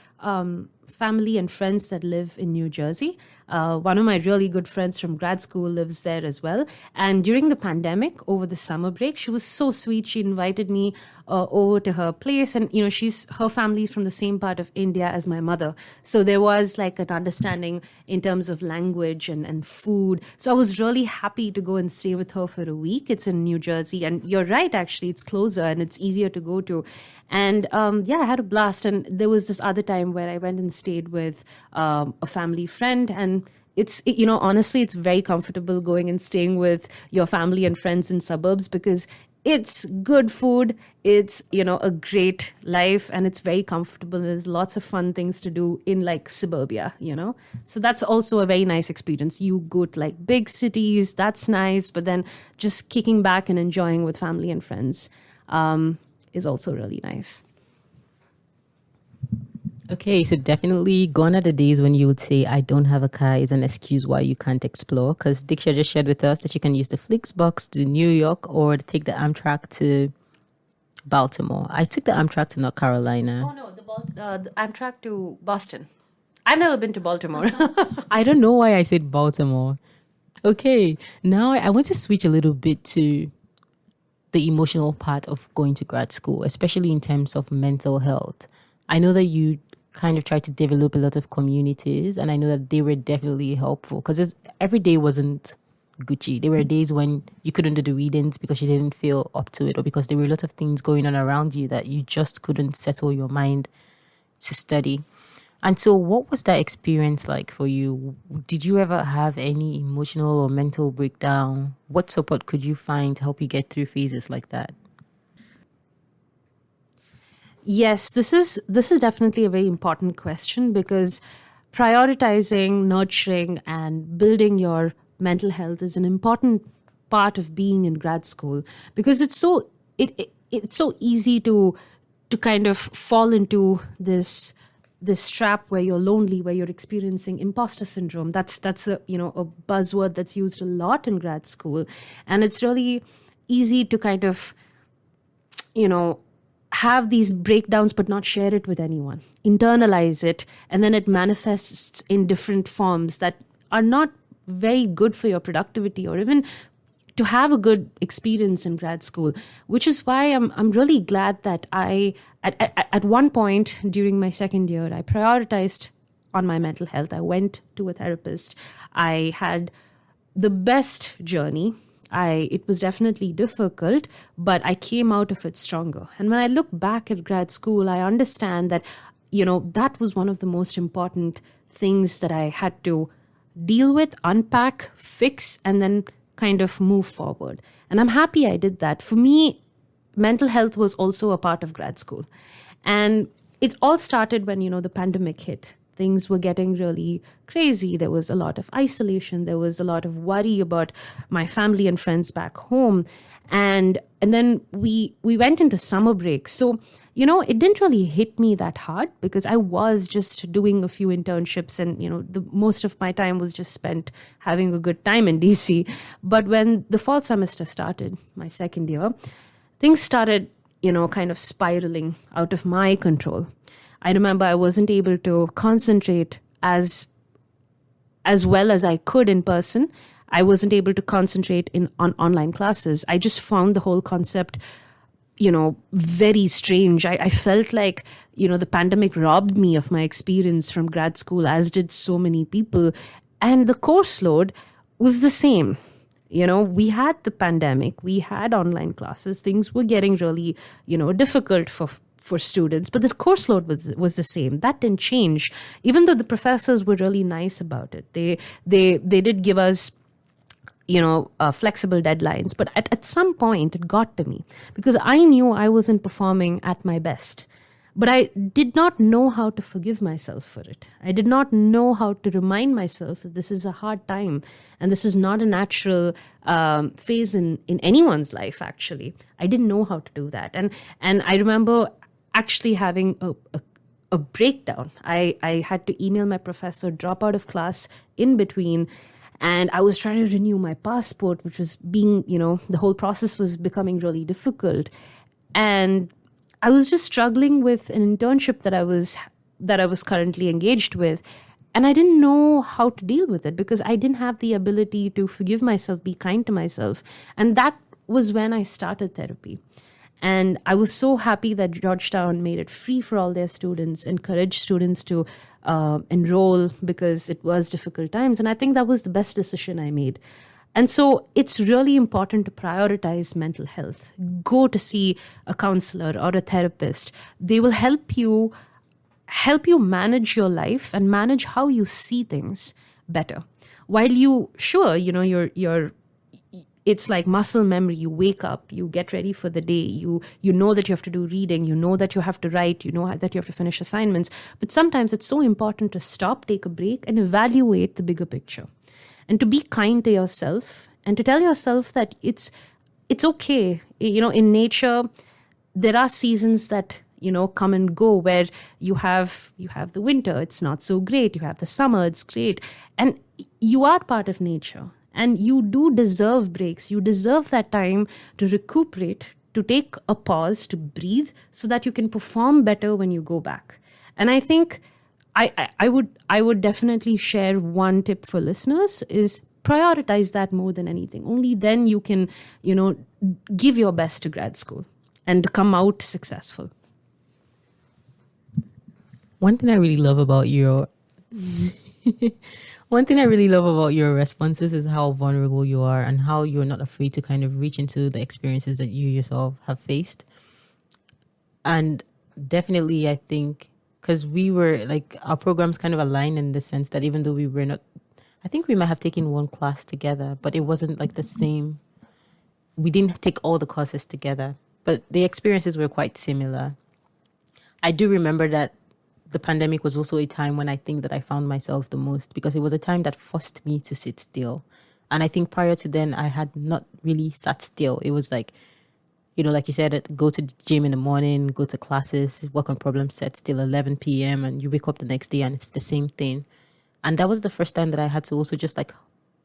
family and friends that live in New Jersey. One of my really good friends from grad school lives there as well. And during the pandemic, over the summer break, she was so sweet. She invited me over to her place. And, you know, her family is from the same part of India as my mother. So there was like an understanding in terms of language and food. So I was really happy to go and stay with her for a week. It's in New Jersey. And you're right, actually, it's closer and it's easier to go to. And yeah, I had a blast. And there was this other time where I went and stayed with a family friend. And honestly, it's very comfortable going and staying with your family and friends in suburbs, because it's good food, it's, a great life, and it's very comfortable. There's lots of fun things to do in like suburbia, So that's also a very nice experience. You go to like big cities, that's nice, but then just kicking back and enjoying with family and friends is also really nice. Okay, so definitely gone are the days when you would say, I don't have a car is an excuse why you can't explore. Because Diksha just shared with us that you can use the Flixbus to New York or take the Amtrak to Baltimore. I took the Amtrak to North Carolina. Oh, no, the Amtrak to Boston. I've never been to Baltimore. I don't know why I said Baltimore. Okay, now I want to switch a little bit to the emotional part of going to grad school, especially in terms of mental health. I know that you kind of tried to develop a lot of communities, and I know that they were definitely helpful, because every day wasn't Gucci. There were days when you couldn't do the readings because you didn't feel up to it, or because there were a lot of things going on around you that you just couldn't settle your mind to study. And so what was that experience like for you? Did you ever have any emotional or mental breakdown? What support could you find to help you get through phases like that? Yes, this is definitely a very important question, because prioritizing, nurturing, and building your mental health is an important part of being in grad school, because it's so easy to kind of fall into this trap where you're lonely, where you're experiencing imposter syndrome. That's a buzzword that's used a lot in grad school, and it's really easy to kind of have these breakdowns but not share it with anyone, internalize it, and then it manifests in different forms that are not very good for your productivity or even to have a good experience in grad school, which is why I'm really glad that I at one point during my second year, I prioritized on my mental health. I went to a therapist. I had the best journey. It was definitely difficult, but I came out of it stronger. And when I look back at grad school, I understand that, that was one of the most important things that I had to deal with, unpack, fix, and then kind of move forward. And I'm happy I did that. For me, mental health was also a part of grad school. And it all started when, the pandemic hit. Things were getting really crazy. There was a lot of isolation. There was a lot of worry about my family and friends back home. And then we went into summer break. So, it didn't really hit me that hard because I was just doing a few internships and, the most of my time was just spent having a good time in DC. But when the fall semester started, my second year, things started, kind of spiraling out of my control. I remember I wasn't able to concentrate as well as I could in person. I wasn't able to concentrate on online classes. I just found the whole concept, very strange. I felt like, the pandemic robbed me of my experience from grad school, as did so many people. And the course load was the same. We had the pandemic, we had online classes, things were getting really, difficult for students, but this course load was the same. That didn't change, even though the professors were really nice about it. They did give us flexible deadlines. But at some point, it got to me because I knew I wasn't performing at my best. But I did not know how to forgive myself for it. I did not know how to remind myself that this is a hard time and this is not a natural phase in anyone's life, actually. I didn't know how to do that. And I remember actually having a breakdown. I had to email my professor, drop out of class in between, and I was trying to renew my passport, which was the whole process was becoming really difficult. And I was just struggling with an internship that I was currently engaged with. And I didn't know how to deal with it because I didn't have the ability to forgive myself, be kind to myself. And that was when I started therapy. And I was so happy that Georgetown made it free for all their students, encouraged students to enroll because it was difficult times. And I think that was the best decision I made. And so it's really important to prioritize mental health. Go to see a counselor or a therapist. They will help you manage your life and manage how you see things better. While you're it's like muscle memory. You wake up, you get ready for the day, you know that you have to do reading, you know that you have to write, you know that you have to finish assignments. But sometimes it's so important to stop, take a break, and evaluate the bigger picture. And to be kind to yourself and to tell yourself that it's okay. In nature, there are seasons that come and go, where you have the winter, it's not so great, you have the summer, it's great, and you are part of nature. And you do deserve breaks. You deserve that time to recuperate, to take a pause, to breathe, so that you can perform better when you go back. And I think I would definitely share one tip for listeners is prioritize that more than anything. Only then you can, give your best to grad school and come out successful. One thing I really love about your One thing I really love about your responses is how vulnerable you are and how you're not afraid to kind of reach into the experiences that you yourself have faced. And definitely, I think, because we were like, our programs kind of aligned in the sense that even though we were not, I think we might have taken one class together, but it wasn't like the same. We didn't take all the courses together, but the experiences were quite similar. I do remember that the pandemic was also a time when I think that I found myself the most, because it was a time that forced me to sit still. And I think prior to then, I had not really sat still. It was like, like you said, go to the gym in the morning, go to classes, work on problem sets till 11 p.m. and you wake up the next day and it's the same thing. And that was the first time that I had to also just like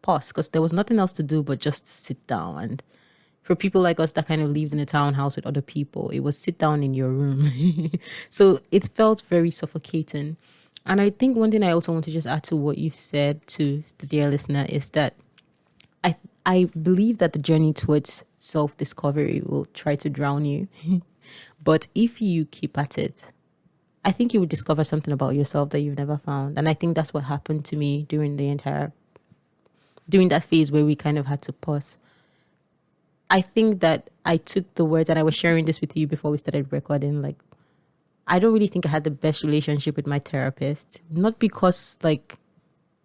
pause, because there was nothing else to do but just sit down. And for people like us that kind of lived in a townhouse with other people, it was sit down in your room. So it felt very suffocating. And I think one thing I also want to just add to what you've said to the dear listener is that I believe that the journey towards self-discovery will try to drown you. But if you keep at it, I think you would discover something about yourself that you've never found. And I think that's what happened to me during that phase where we kind of had to pause. I think that I took the words, and I was sharing this with you before we started recording, like, I don't really think I had the best relationship with my therapist. Not because, like,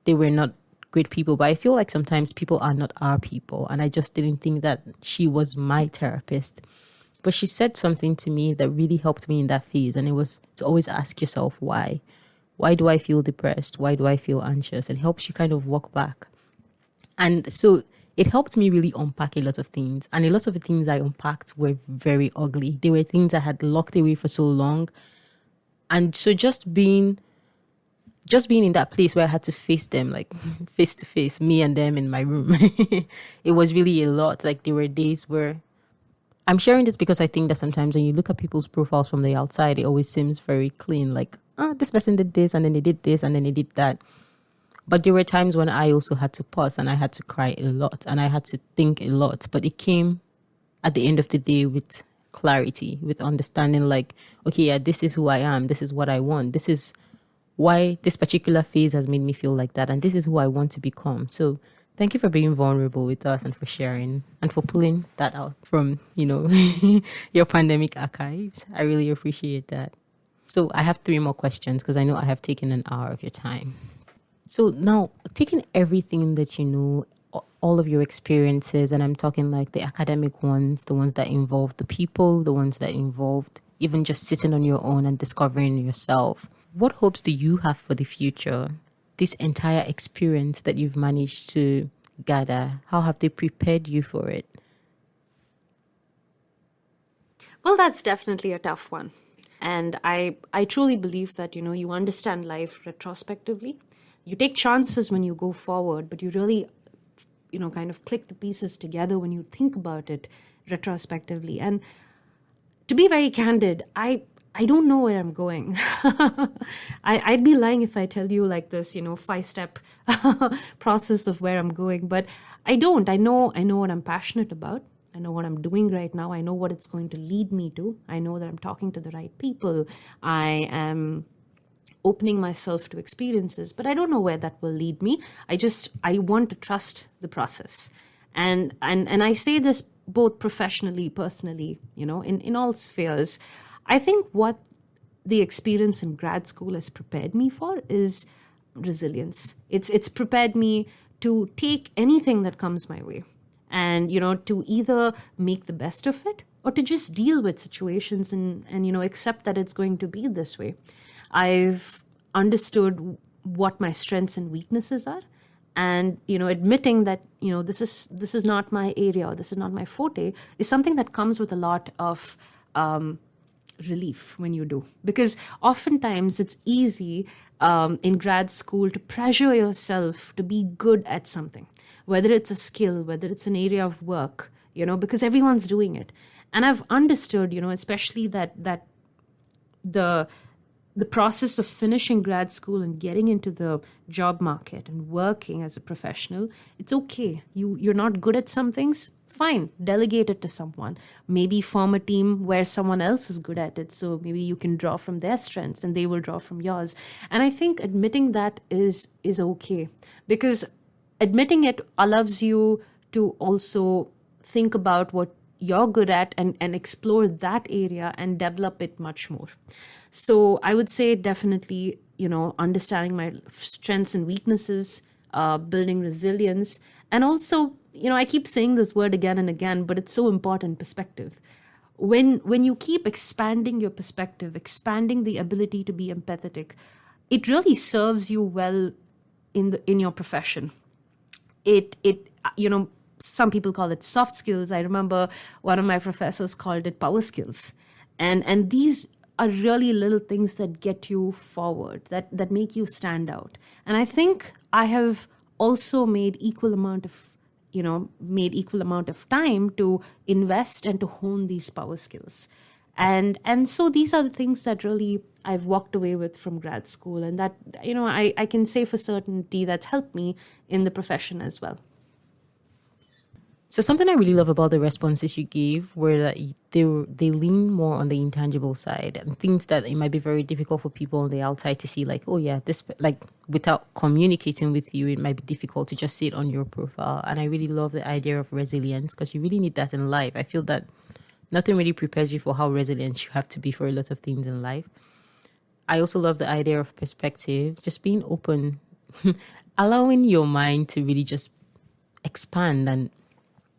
they were not great people, but I feel like sometimes people are not our people. And I just didn't think that she was my therapist. But she said something to me that really helped me in that phase. And it was to always ask yourself, why? Why do I feel depressed? Why do I feel anxious? It helps you kind of walk back. And so it helped me really unpack a lot of things. And a lot of the things I unpacked were very ugly. They were things I had locked away for so long. And so just being in that place where I had to face them, like face to face, me and them in my room, it was really a lot. Like there were days where I'm sharing this because I think that sometimes when you look at people's profiles from the outside, it always seems very clean. Like, oh, this person did this and then they did this and then they did that. But there were times when I also had to pause and I had to cry a lot and I had to think a lot. But it came at the end of the day with clarity, with understanding, like, okay, yeah, this is who I am. This is what I want. This is why this particular phase has made me feel like that. And this is who I want to become. So thank you for being vulnerable with us and for sharing and for pulling that out from, your pandemic archives. I really appreciate that. So I have 3 more questions because I know I have taken an hour of your time. So now, taking everything that you know, all of your experiences, and I'm talking like the academic ones, the ones that involve the people, the ones that involved even just sitting on your own and discovering yourself. What hopes do you have for the future? This entire experience that you've managed to gather, how have they prepared you for it? Well, that's definitely a tough one. And I truly believe that, you understand life retrospectively. You take chances when you go forward, but you really, kind of click the pieces together when you think about it retrospectively. And to be very candid, I don't know where I'm going. I'd be lying if I tell you like this, 5-step process of where I'm going, but I don't. I know what I'm passionate about. I know what I'm doing right now. I know what it's going to lead me to. I know that I'm talking to the right people. I am opening myself to experiences, but I don't know where that will lead me. I want to trust the process. And I say this both professionally, personally, in all spheres. I think what the experience in grad school has prepared me for is resilience. It's prepared me to take anything that comes my way and, to either make the best of it or to just deal with situations and accept that it's going to be this way. I've understood what my strengths and weaknesses are, and admitting that this is not my area, or this is not my forte, is something that comes with a lot of relief when you do, because oftentimes it's easy in grad school to pressure yourself to be good at something, whether it's a skill, whether it's an area of work, because everyone's doing it. And I've understood, especially that the process of finishing grad school and getting into the job market and working as a professional, it's okay. You're not good at some things, fine, delegate it to someone. Maybe form a team where someone else is good at it, so maybe you can draw from their strengths and they will draw from yours. And I think admitting that is okay, because admitting it allows you to also think about what you're good at and explore that area and develop it much more. So I would say definitely, understanding my strengths and weaknesses, building resilience, and also, I keep saying this word again and again, but it's so important, perspective. When you keep expanding your perspective, expanding the ability to be empathetic, it really serves you well in your profession. It some people call it soft skills. I remember one of my professors called it power skills. And these are really little things that get you forward, that make you stand out. And I think I have also made equal amount of time to invest and to hone these power skills. And so these are the things that really I've walked away with from grad school, and that I can say for certainty that's helped me in the profession as well. So something I really love about the responses you gave were that they lean more on the intangible side, and things that it might be very difficult for people on the outside to see, like, oh yeah, this, like, without communicating with you, it might be difficult to just see it on your profile. And I really love the idea of resilience, because you really need that in life. I feel that nothing really prepares you for how resilient you have to be for a lot of things in life. I also love the idea of perspective, just being open, allowing your mind to really just expand and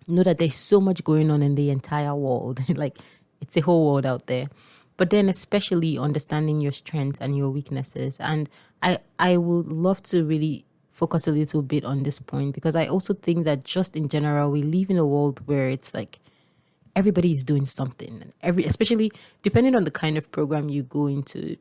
know that there's so much going on in the entire world. Like, it's a whole world out there. But then especially understanding your strengths and your weaknesses. And I would love to really focus a little bit on this point, because I also think that just in general, we live in a world where it's like everybody is doing something. Especially depending on the kind of program you go into,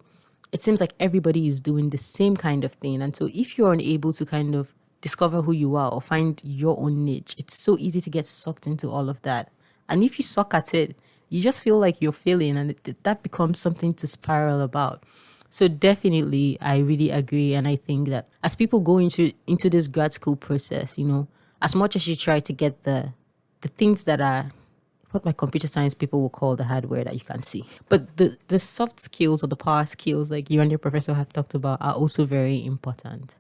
it seems like everybody is doing the same kind of thing. And so if you're unable to kind of discover who you are or find your own niche, it's so easy to get sucked into all of that. And if you suck at it, you just feel like you're failing, and that becomes something to spiral about. So definitely, I really agree. And I think that as people go into this grad school process, as much as you try to get the things that are what my computer science people will call the hardware that you can see, but the soft skills or the power skills, like you and your professor have talked about, are also very important.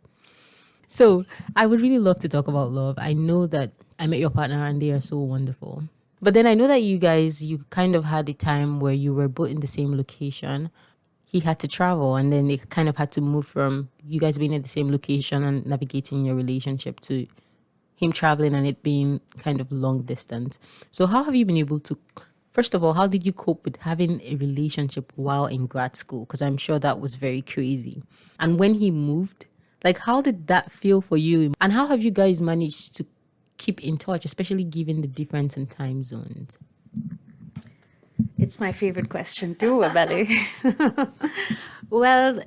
So I would really love to talk about love. I know that I met your partner and they are so wonderful. But then I know that you kind of had a time where you were both in the same location. He had to travel, and then it kind of had to move from you guys being in the same location and navigating your relationship to him traveling and it being kind of long distance. So how have you been able to, first of all, how did you cope with having a relationship while in grad school? Because I'm sure that was very crazy. And when he moved, like, how did that feel for you? And how have you guys managed to keep in touch, especially given the difference in time zones? It's my favorite question too, Abeli. Well,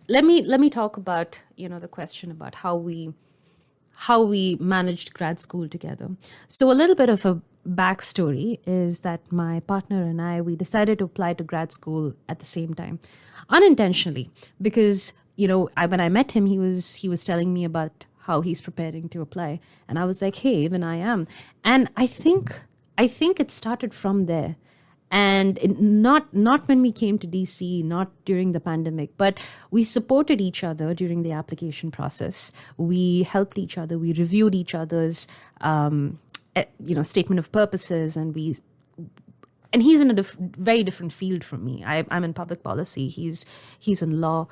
let me talk about, the question about how we managed grad school together. So a little bit of a backstory is that my partner and we decided to apply to grad school at the same time, unintentionally, because when I met him, he was telling me about how he's preparing to apply, and I was like, hey, even I am. And I think it started from there. And not when we came to DC, not during the pandemic, but we supported each other during the application process. We helped each other. We reviewed each other's, statement of purposes, and he's in a very different field from me. I'm in public policy. He's in law,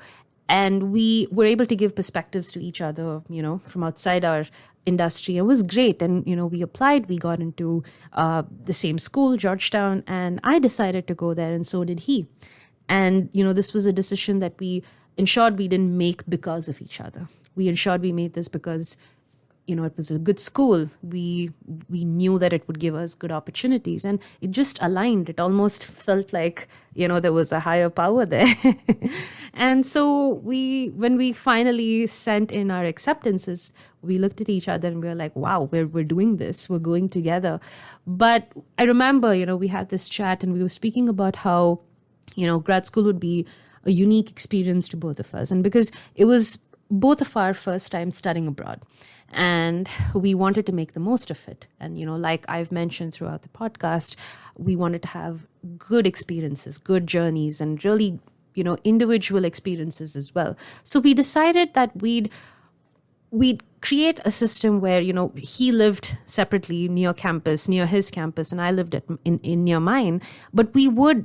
and we were able to give perspectives to each other, from outside our industry. It was great. And, we applied, we got into the same school, Georgetown, and I decided to go there, and so did he. And, this was a decision that we ensured we didn't make because of each other. We ensured we made this because, it was a good school. We knew that it would give us good opportunities, and it just aligned. It almost felt like, there was a higher power there. And so when we finally sent in our acceptances, we looked at each other and we were like, wow, we're doing this. We're going together. But I remember, we had this chat and we were speaking about how, grad school would be a unique experience to both of us. And because it was both of our first time studying abroad, and we wanted to make the most of it. And, like I've mentioned throughout the podcast, we wanted to have good experiences, good journeys, and really, individual experiences as well. So we decided that we'd create a system where, he lived separately near his campus, and I lived in near mine, but we would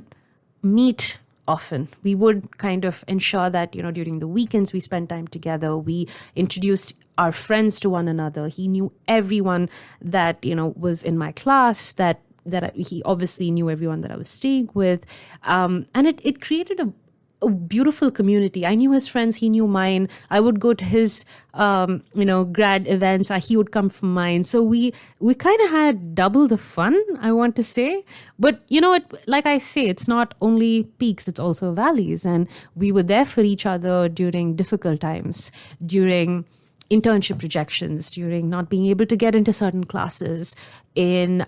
meet often. We would kind of ensure that, during the weekends we spent time together. We introduced our friends to one another. He knew everyone that, was in my class, that he obviously knew everyone that I was staying with. And it created a beautiful community. I knew his friends, he knew mine. I would go to his, grad events. He would come from mine. So we kind of had double the fun, I want to say. But, like I say, it's not only peaks, it's also valleys. And we were there for each other during difficult times, during internship rejections, during not being able to get into certain classes, in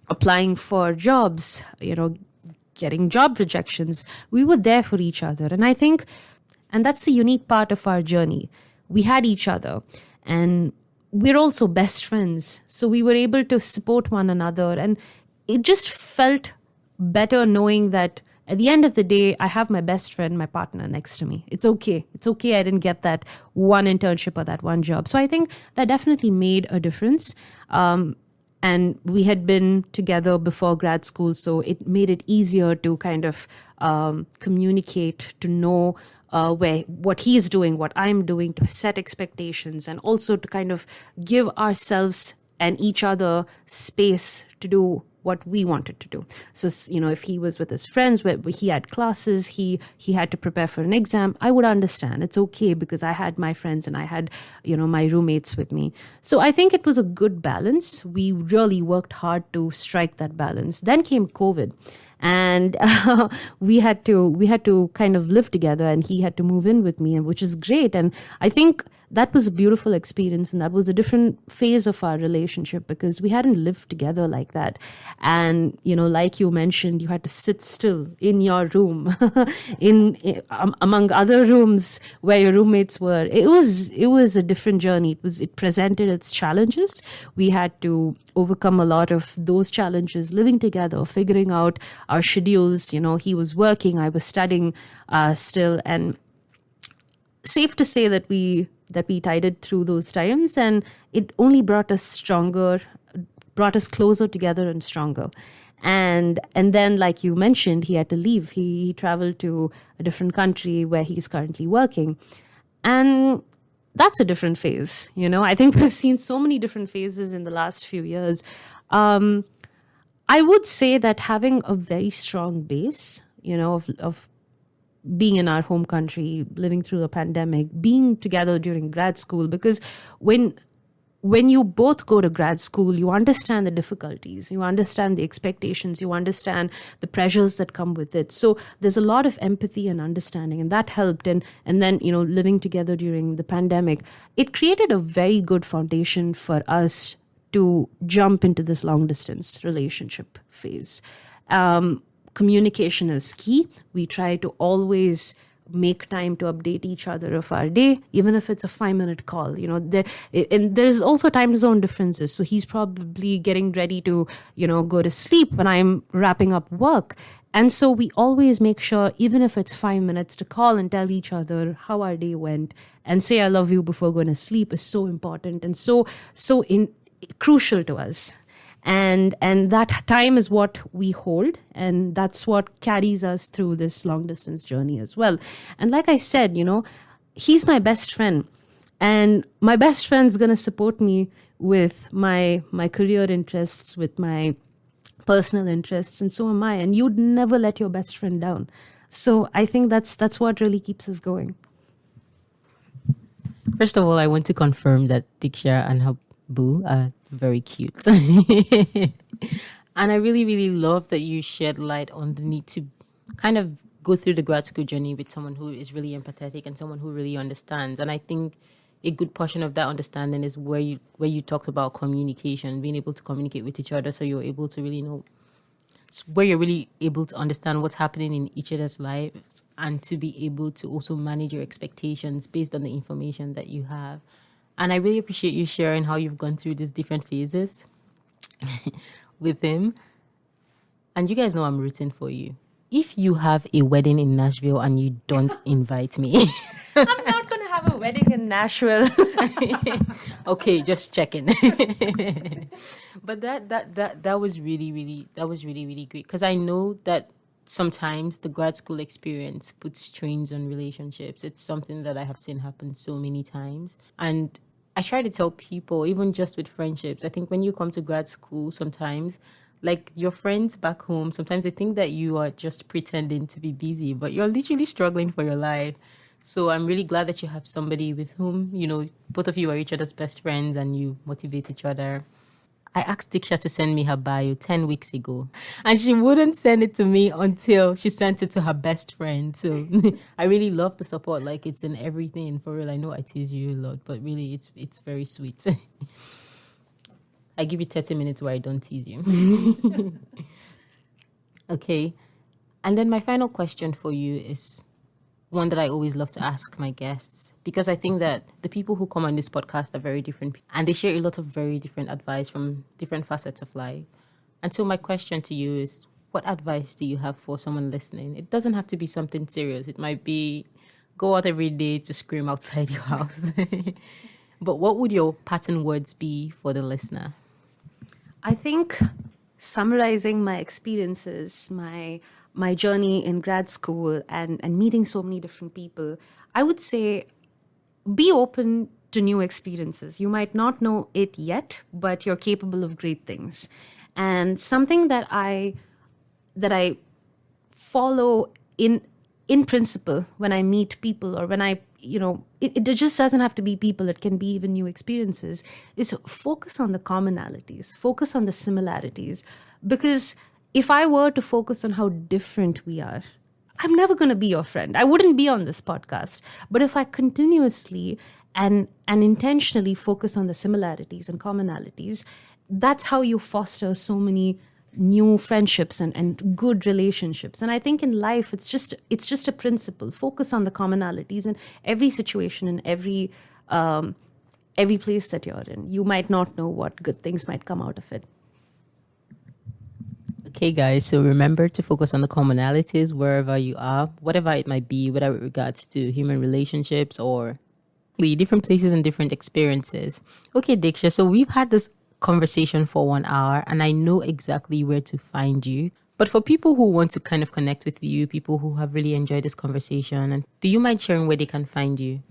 applying for jobs, getting job rejections. We were there for each other. And I think, and that's the unique part of our journey. We had each other, and we're also best friends. So we were able to support one another. And it just felt better knowing that at the end of the day, I have my best friend, my partner next to me. It's okay. It's okay I didn't get that one internship or that one job. So I think that definitely made a difference. And we had been together before grad school, so it made it easier to kind of communicate, to know what he's doing, what I'm doing, to set expectations, and also to kind of give ourselves and each other space to do what we wanted to do. So, if he was with his friends, where he had classes, he had to prepare for an exam, I would understand. It's okay because I had my friends and I had, my roommates with me. So I think it was a good balance. We really worked hard to strike that balance. Then came COVID. And we had to kind of live together, and he had to move in with me, which is great. And I think that was a beautiful experience, and that was a different phase of our relationship because we hadn't lived together like that. And, like you mentioned, you had to sit still in your room, among other rooms where your roommates were. It was a different journey. It presented its challenges. We had to overcome a lot of those challenges, living together, figuring out our schedules. He was working, I was studying still, and safe to say that we tided through those times, and it only brought us closer together and stronger. And then, like you mentioned, he had to leave. He traveled to a different country where he's currently working. And that's a different phase. I think we've seen so many different phases in the last few years. I would say that having a very strong base, of being in our home country, living through a pandemic, being together during grad school, because when you both go to grad school, you understand the difficulties, you understand the expectations, you understand the pressures that come with it. So there's a lot of empathy and understanding, and that helped. And then, living together during the pandemic, it created a very good foundation for us to jump into this long distance relationship phase. Communication is key. We try to always make time to update each other of our day, even if it's a 5-minute call. And there's also time zone differences. So he's probably getting ready to, go to sleep when I'm wrapping up work. And so we always make sure, even if it's 5 minutes, to call and tell each other how our day went and say I love you before going to sleep is so important and so crucial to us. And that time is what we hold, and that's what carries us through this long distance journey as well. And like I said, he's my best friend, and my best friend's going to support me with my career interests, with my personal interests, and so am I. And you'd never let your best friend down. So I think that's what really keeps us going. First of all, I want to confirm that Diksha and her boo are very cute. And I really, really love that you shed light on the need to kind of go through the grad school journey with someone who is really empathetic and someone who really understands. And I think a good portion of that understanding is where you talked about communication, being able to communicate with each other, so you're able to really know where you're really able to understand what's happening in each other's lives, and to be able to also manage your expectations based on the information that you have. And I really appreciate you sharing how you've gone through these different phases with him. And you guys know I'm rooting for you. If you have a wedding in Nashville and you don't invite me, I'm not going to have a wedding in Nashville. Okay, just checking. But that was really, really great, because I know that sometimes the grad school experience puts strains on relationships. It's something that I have seen happen so many times. And I try to tell people, even just with friendships, I think when you come to grad school, sometimes, like your friends back home, sometimes they think that you are just pretending to be busy, but you're literally struggling for your life. So I'm really glad that you have somebody with whom, both of you are each other's best friends and you motivate each other. I asked Diksha to send me her bio 10 weeks ago, and she wouldn't send it to me until she sent it to her best friend. So I really love the support. Like, it's in everything. For real, I know I tease you a lot, but really it's very sweet. I give you 30 minutes where I don't tease you. Okay. And then my final question for you is one that I always love to ask my guests, because I think that the people who come on this podcast are very different, and they share a lot of very different advice from different facets of life. And so my question to you is, what advice do you have for someone listening? It doesn't have to be something serious. It might be go out every day to scream outside your house. But what would your pattern words be for the listener? I think summarizing my experiences, my journey in grad school and meeting so many different people, I would say be open to new experiences. You might not know it yet, but you're capable of great things. And something that I follow in principle when I meet people, or when it just doesn't have to be people, it can be even new experiences, is focus on the commonalities, focus on the similarities. Because if I were to focus on how different we are, I'm never going to be your friend. I wouldn't be on this podcast. But if I continuously and intentionally focus on the similarities and commonalities, that's how you foster so many new friendships and good relationships. And I think in life, it's just a principle. Focus on the commonalities in every situation, in every place that you're in. You might not know what good things might come out of it. Okay, guys, so remember to focus on the commonalities wherever you are, whatever it might be, whether with regards to human relationships or different places and different experiences. Okay, Diksha, so we've had this conversation for 1 hour, and I know exactly where to find you. But for people who want to kind of connect with you, people who have really enjoyed this conversation, and do you mind sharing where they can find you?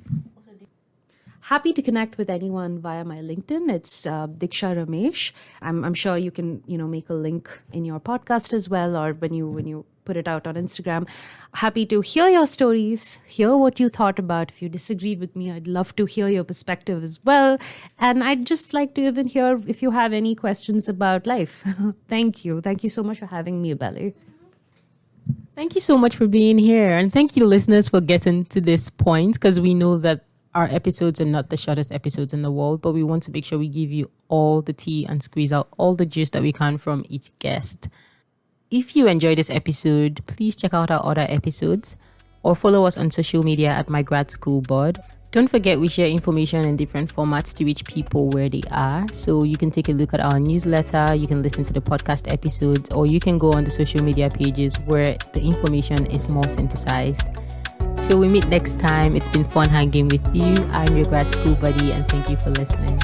Happy to connect with anyone via my LinkedIn. It's Diksha Ramesh. I'm sure you can, make a link in your podcast as well, or when you put it out on Instagram. Happy to hear your stories, hear what you thought about. If you disagreed with me, I'd love to hear your perspective as well. And I'd just like to even hear if you have any questions about life. Thank you. Thank you so much for having me, Belly. Thank you so much for being here. And thank you, listeners, for getting to this point, because we know that our episodes are not the shortest episodes in the world, but we want to make sure we give you all the tea and squeeze out all the juice that we can from each guest. If you enjoyed this episode, please check out our other episodes or follow us on social media at My Grad School Board. Don't forget we share information in different formats to reach people where they are. So you can take a look at our newsletter, you can listen to the podcast episodes, or you can go on the social media pages where the information is more synthesized. Till we meet next time, it's been fun hanging with you. I'm your grad school buddy, and thank you for listening.